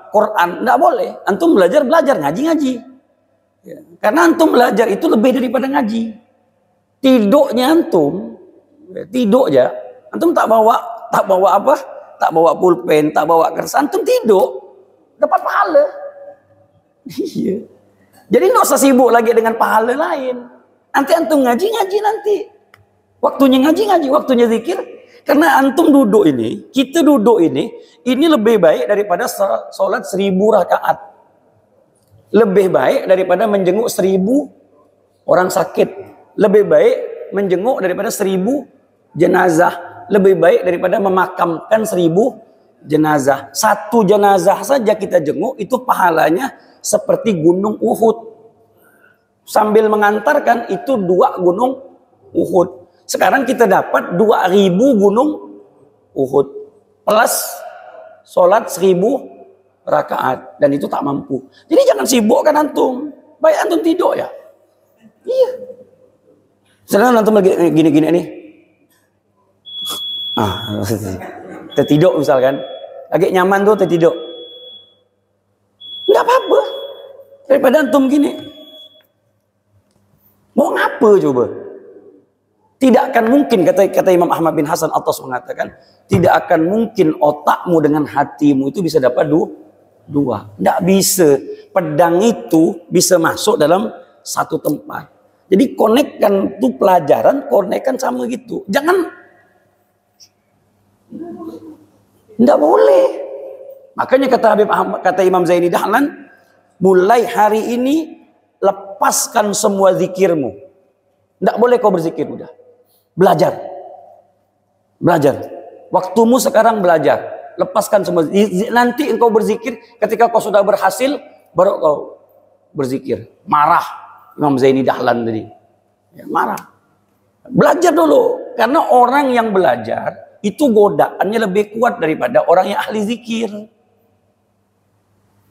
Quran, tak boleh. Antum belajar, ngaji. Ya. Karena antum belajar itu lebih daripada ngaji. Tiduknya antum, antum tak bawa tak bawa pulpen, tak bawa kertas, antum tidur, dapat pahala. Iya. Jadi nggak usah sibuk lagi dengan pahala lain. Nanti antum ngaji nanti. Waktunya ngaji, waktunya zikir. Karena antum duduk ini, kita duduk ini lebih baik daripada sholat 1000 rakaat. Lebih baik daripada menjenguk 1000 orang sakit. Lebih baik menjenguk daripada 1000 jenazah. Lebih baik daripada memakamkan 1000 jenazah. Satu jenazah saja kita jenguk, itu pahalanya seperti gunung Uhud. Sambil mengantarkan itu 2 gunung Uhud. Sekarang kita dapat 2000 gunung Uhud. Plus sholat 1000 rakaat. Dan itu tak mampu. Jadi jangan sibukkan antum. Baik antum tidur ya. Iya. Sedangkan antum lagi gini-gini nih. Tertidur misalkan. Lagi nyaman tuh tertidur. Enggak apa-apa. Daripada antum gini. Mau ngapa coba? Tidak akan mungkin, kata Imam Ahmad bin Hasan Attas mengatakan, tidak akan mungkin otakmu dengan hatimu itu bisa dapat dua. Tidak bisa. Pedang itu bisa masuk dalam satu tempat. Jadi konekkan tuh pelajaran, konekkan sama gitu. Jangan, tidak boleh. Makanya kata Imam Zaini Dahlan, mulai hari ini lepaskan semua zikirmu. Tidak boleh kau berzikir udah. Belajar. Waktumu sekarang belajar. Lepaskan semua. Nanti engkau berzikir ketika kau sudah berhasil, baru kau berzikir. Marah Imam Zaini Dahlan tadi. Ya, marah. Belajar dulu. Karena orang yang belajar itu godaannya lebih kuat daripada orang yang ahli zikir.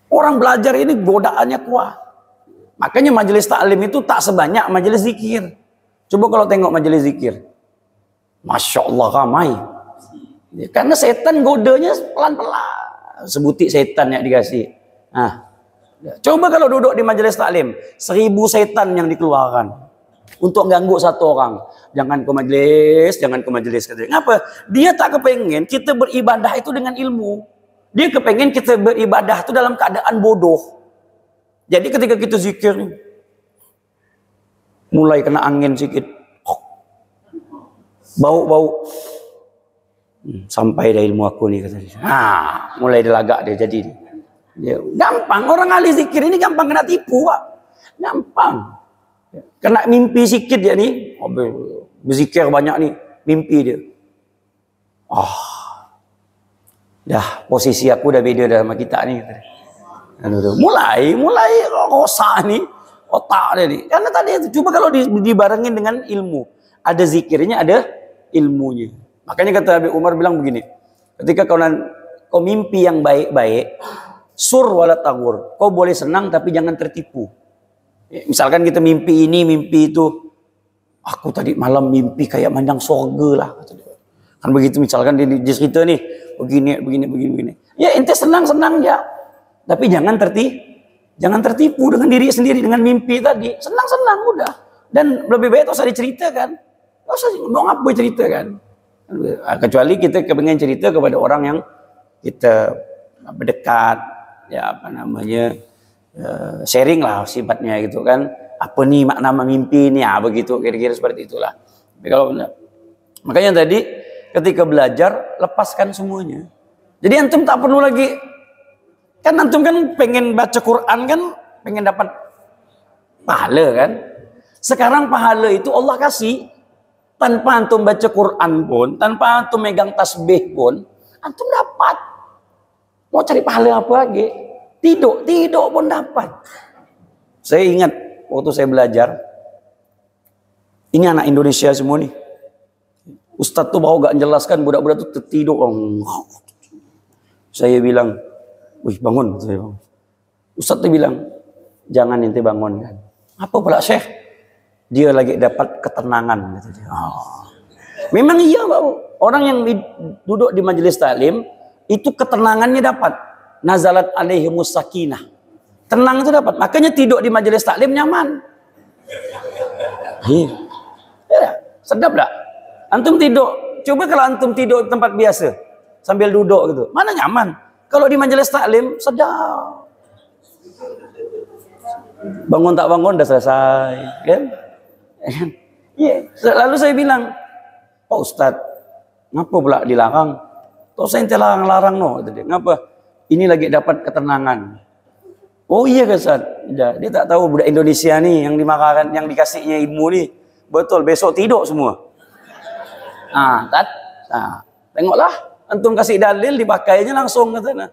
Orang belajar ini godaannya kuat. Makanya majelis taklim itu tak sebanyak majelis zikir. Coba kalau tengok majelis zikir, Masya Allah ramai. Karena setan godanya pelan-pelan. Sebutik setan yang dikasih. Nah, coba kalau duduk di majelis taklim, 1000 setan yang dikeluarkan untuk ganggu satu orang. Jangan ke majelis, jangan ke majelis. Kenapa? Dia tak kepengen kita beribadah itu dengan ilmu. Dia kepengen kita beribadah itu dalam keadaan bodoh. Jadi ketika kita zikir, mulai kena angin sedikit, bau-bau, sampai dah ilmu aku nih kata dia. Nah, mulai dilagak dia jadi. Dia, gampang, orang ahli zikir ini gampang kena tipu, Pak. Gampang. Kena mimpi sikit dia nih, berzikir banyak nih, mimpi dia. Dah posisi aku dah beda dah sama kita nih. Mulai rosak nih otak dia nih. Karena tadi itu, coba kalau dibarengin dengan ilmu. Ada zikirnya, ada ilmunya. Makanya kata Habib Umar bilang begini, ketika kau mimpi yang baik-baik, sur wala tagur. Kau boleh senang tapi jangan tertipu. Misalkan kita mimpi ini, mimpi itu. Aku tadi malam mimpi kayak mandang surga lah. Kan begitu misalkan dia cerita nih, begini. Ya ente senang-senang ya. Tapi jangan tertipu dengan diri sendiri, dengan mimpi tadi. Senang-senang udah. Dan lebih baik tak usah diceritakan. Tak usah mau apa ceritakan. Kecuali kita kepengen cerita kepada orang yang kita berdekat, ya apa namanya, sharing lah sifatnya gitu kan. Apa nih makna mimpi ini, begitu kira-kira seperti itulah. Tapi kalau makanya tadi ketika belajar lepaskan semuanya. Jadi antum tak perlu lagi, kan antum kan pengen baca Quran kan, pengen dapat pahala kan. Sekarang pahala itu Allah kasih tanpa antum baca Quran pun, tanpa antum megang tasbih pun, antum dapat. Mau cari pahala apa lagi? Tidur pun dapat. Saya ingat waktu saya belajar, ini anak Indonesia semua nih. Ustadz tuh mau gak menjelaskan, budak-budak tuh tertidur. Saya bilang, wih bangun. Ustadz tuh bilang, jangan ente bangun kan. Apa pula Syekh? Dia lagi dapat ketenangan. Memang iya Pak. Orang yang duduk di majelis taklim, itu ketenangannya dapat. Nazalat alaihimus sakinah. Tenang itu dapat. Makanya tidur di majelis taklim nyaman. Ya, sedap tak? Antum tidur, coba kalau antum tidur di tempat biasa sambil duduk gitu, mana nyaman? Kalau di majelis taklim sedap. Bangun tak bangun udah selesai, kan? Yeah. Lalu saya bilang, Pak Ustadz, ngapa pula dilarang? Toh saya larang-larang no, ngapa? Ini lagi dapat ketenangan. Oh iya kan Ustaz, dia tak tahu budak Indonesia nih yang dimakan, yang dikasihnya ilmu nih, betul besok tidur semua. Tengoklah, antum kasih dalil dipakainya langsung kata.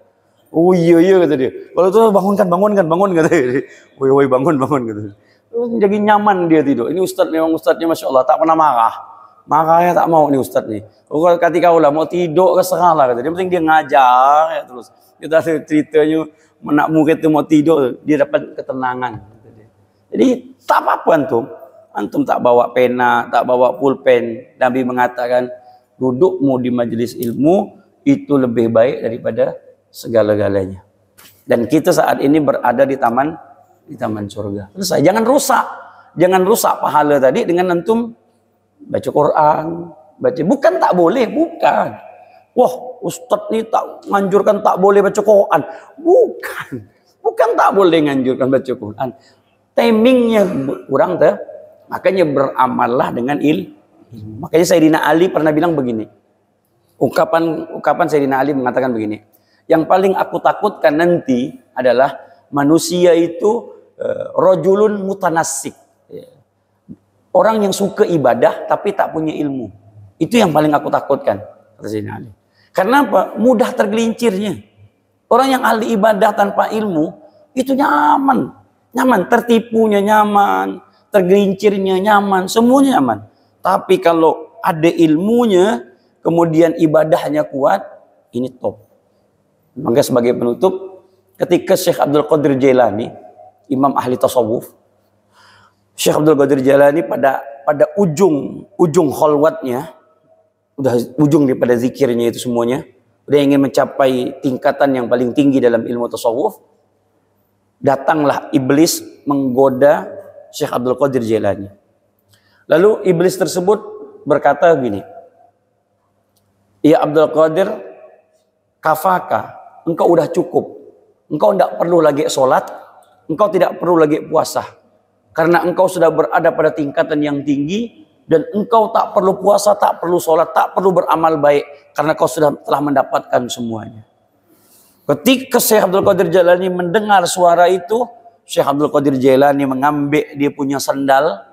Oh iya kata dia. Kalau tu bangun kata dia. Woi bangun kata dia. Jadi nyaman dia tidur. Ini ustaz memang ustaznya Masya Allah tak pernah marah. Marahnya tak mau nih ustaz nih. Kalau ketika ulah mau tidur keserah lah kata dia. Yang penting dia ngajar ya terus. Kita ceritanya nak murid tu mau tidur dia dapat ketenangan. Kata dia. Jadi tak apa-apa antum tak bawa pena, tak bawa pulpen. Nabi mengatakan dudukmu di majelis ilmu itu lebih baik daripada segala-galanya. Dan kita saat ini berada di taman surga. Selesai. Jangan rusak pahala tadi dengan antum baca Quran, bukan tak boleh, bukan. Wah, ustaz ni tak menganjurkan tak boleh baca Quran. Bukan tak boleh menganjurkan baca Quran. Timingnya kurang tuh. Makanya beramallah dengan ilmu. Makanya Sayyidina Ali pernah bilang begini. Ungkapan Sayyidina Ali mengatakan begini. Yang paling aku takutkan nanti adalah manusia itu rajulun mutanassik. Orang yang suka ibadah tapi tak punya ilmu. Itu yang paling aku takutkan, kata Sayyidina Ali. Karena apa? Mudah tergelincirnya. Orang yang ahli ibadah tanpa ilmu itu nyaman, tertipunya nyaman, tergelincirnya nyaman, semuanya nyaman. Tapi kalau ada ilmunya, kemudian ibadahnya kuat, ini top. Maka sebagai penutup, ketika Syekh Abdul Qadir Jailani, imam ahli tasawuf, Syekh Abdul Qadir Jailani pada ujung khalwatnya, udah ujung daripada zikirnya itu semuanya, udah ingin mencapai tingkatan yang paling tinggi dalam ilmu tasawuf, datanglah iblis menggoda Syekh Abdul Qadir Jailani. Lalu iblis tersebut berkata begini, "Ya Abdul Qadir, kafaka, engkau udah cukup. Engkau tidak perlu lagi sholat, engkau tidak perlu lagi puasa. Karena engkau sudah berada pada tingkatan yang tinggi, dan engkau tak perlu puasa, tak perlu sholat, tak perlu beramal baik, karena kau sudah telah mendapatkan semuanya." Ketika Syekh Abdul Qadir Jailani mendengar suara itu, Syekh Abdul Qadir Jailani mengambil dia punya sandal,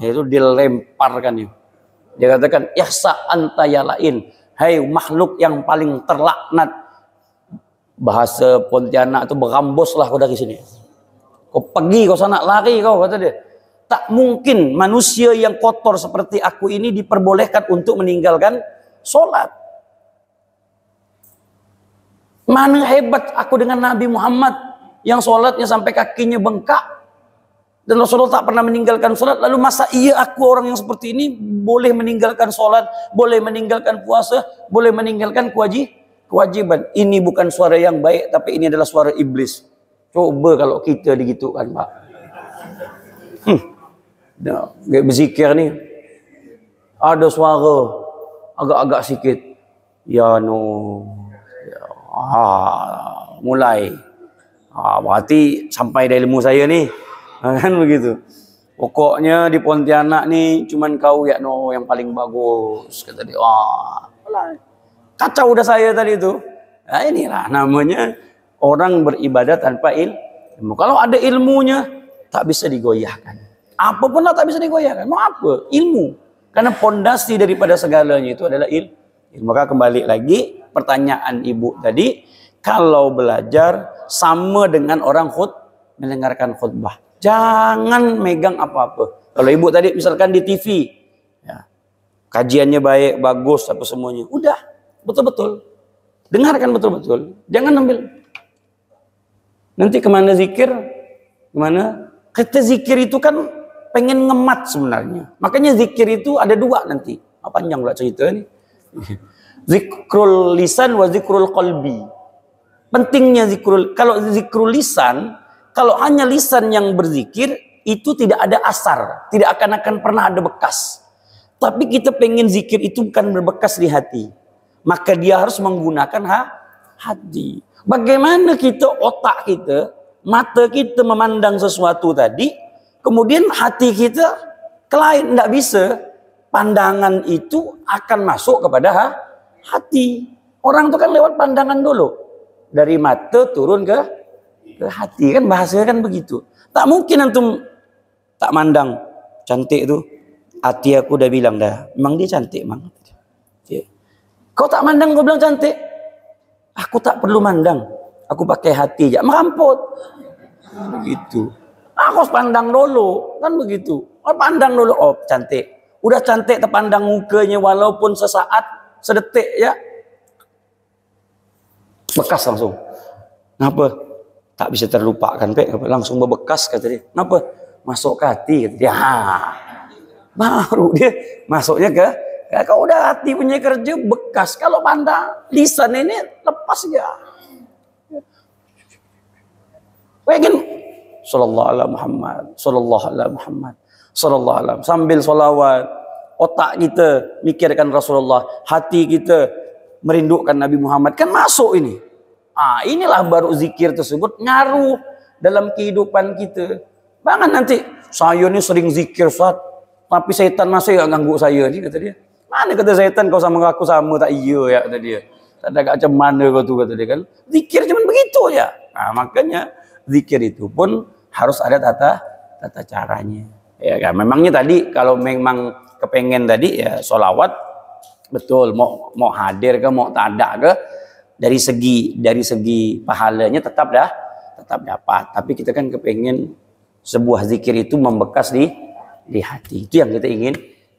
yaitu dilemparkan. Dia katakan, "Ihsa anta ya lain, hai makhluk yang paling terlaknat." Bahasa Pontianak itu berambuslah kau dari sini. Kau pergi, kau sana lari kau, kata dia. Tak mungkin manusia yang kotor seperti aku ini diperbolehkan untuk meninggalkan sholat. Mana hebat aku dengan Nabi Muhammad yang sholatnya sampai kakinya bengkak. Dan Rasulullah tak pernah meninggalkan sholat. Lalu masa iya aku orang yang seperti ini boleh meninggalkan sholat, boleh meninggalkan puasa, boleh meninggalkan kewajiban. Ini bukan suara yang baik, tapi ini adalah suara iblis. Coba kalau kita digitukan, Pak. Kayak berzikir ni, ada suara agak-agak sikit. Ya no. Mulai. Berarti sampai dah ilmu saya ni. Kan begitu. Pokoknya di Pontianak ni cuman kau ya no yang paling bagus, kata dia. Mulai. Kacau dah saya tadi tu. Nah, inilah namanya orang beribadah tanpa ilmu. Kalau ada ilmunya tak bisa digoyahkan. Apapun lah tak bisa digoyahkan. Mau apa? Ilmu. Karena pondasi daripada segalanya itu adalah ilmu. Maka kembali lagi pertanyaan ibu tadi, kalau belajar sama dengan orang mendengarkan khutbah. Jangan megang apa-apa. Kalau ibu tadi misalkan di TV, ya, kajiannya baik, bagus, apa semuanya. Udah, betul-betul. Dengarkan betul-betul. Jangan ambil. Nanti kemana zikir? Kemana? Kita zikir itu kan pengen ngemat sebenarnya. Makanya zikir itu ada dua nanti. Panjang pula cerita ni. Zikrul lisan wa zikrul qalbi. Pentingnya kalau zikrul lisan, kalau hanya lisan yang berzikir, itu tidak ada asar, tidak akan pernah ada bekas. Tapi kita pengen zikir itu bukan berbekas di hati, maka dia harus menggunakan hati. Bagaimana kita, otak kita, mata kita memandang sesuatu tadi, kemudian hati kita ke lain, tidak bisa. Pandangan itu akan masuk kepada hati. Orang itu kan lewat pandangan dulu, dari mata turun ke hati, kan bahasanya kan begitu. Tak mungkin antum tak mandang cantik tu. Hati aku dah bilang dah, memang dia cantik mang. Kau tak mandang, kau bilang cantik. Aku tak perlu mandang, aku pakai hati je, meramput. Begitu. Aku pandang dulu, kan begitu. Pandang dulu, oh cantik. Udah cantik terpandang mukanya walaupun sesaat, sedetik ya. Bekas langsung. Kenapa? Tak bisa terlupakan, langsung berbekas kata dia. Kenapa? Masuk ke hati kata dia. Baru dia masuknya ke kalau udah hati punya kerja bekas. Kalau pandang lisan ini lepas ya. Pengen sallallahu alaihi Muhammad, sallallahu alaihi Muhammad, sallallahu alaihi sambil solawat, otak kita mikirkan Rasulullah, hati kita merindukan Nabi Muhammad, kan masuk ini. Inilah baru zikir tersebut ngaruh dalam kehidupan kita. Jangan nanti saya ni sering zikir Ustaz, tapi setan masih ganggu saya ni, kata dia. Mana kata setan kau sama aku sama, tak iya ya, kata dia. Tak ada macam mana kau tu, kata dia kan. Zikir cuma begitu ya. Makanya zikir itu pun harus ada tata caranya. Ya kan, memangnya tadi kalau memang kepengen tadi ya solawat betul, mau hadir ke mau tak ada ke, dari segi pahalanya tetap dapat. Tapi kita kan kepengen sebuah zikir itu membekas di hati. Itu yang kita ingin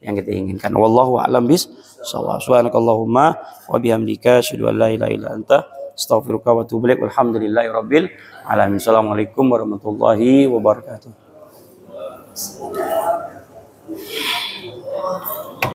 yang kita inginkan. Wallahu a'lam bishawab. Subhanakallahumma wa bihamdika asyhadu an la ilaha illa anta astaghfiruka wa atubu ilaik. Walhamdulillahirabbil alamin. Assalamualaikum warahmatullahi wabarakatuh.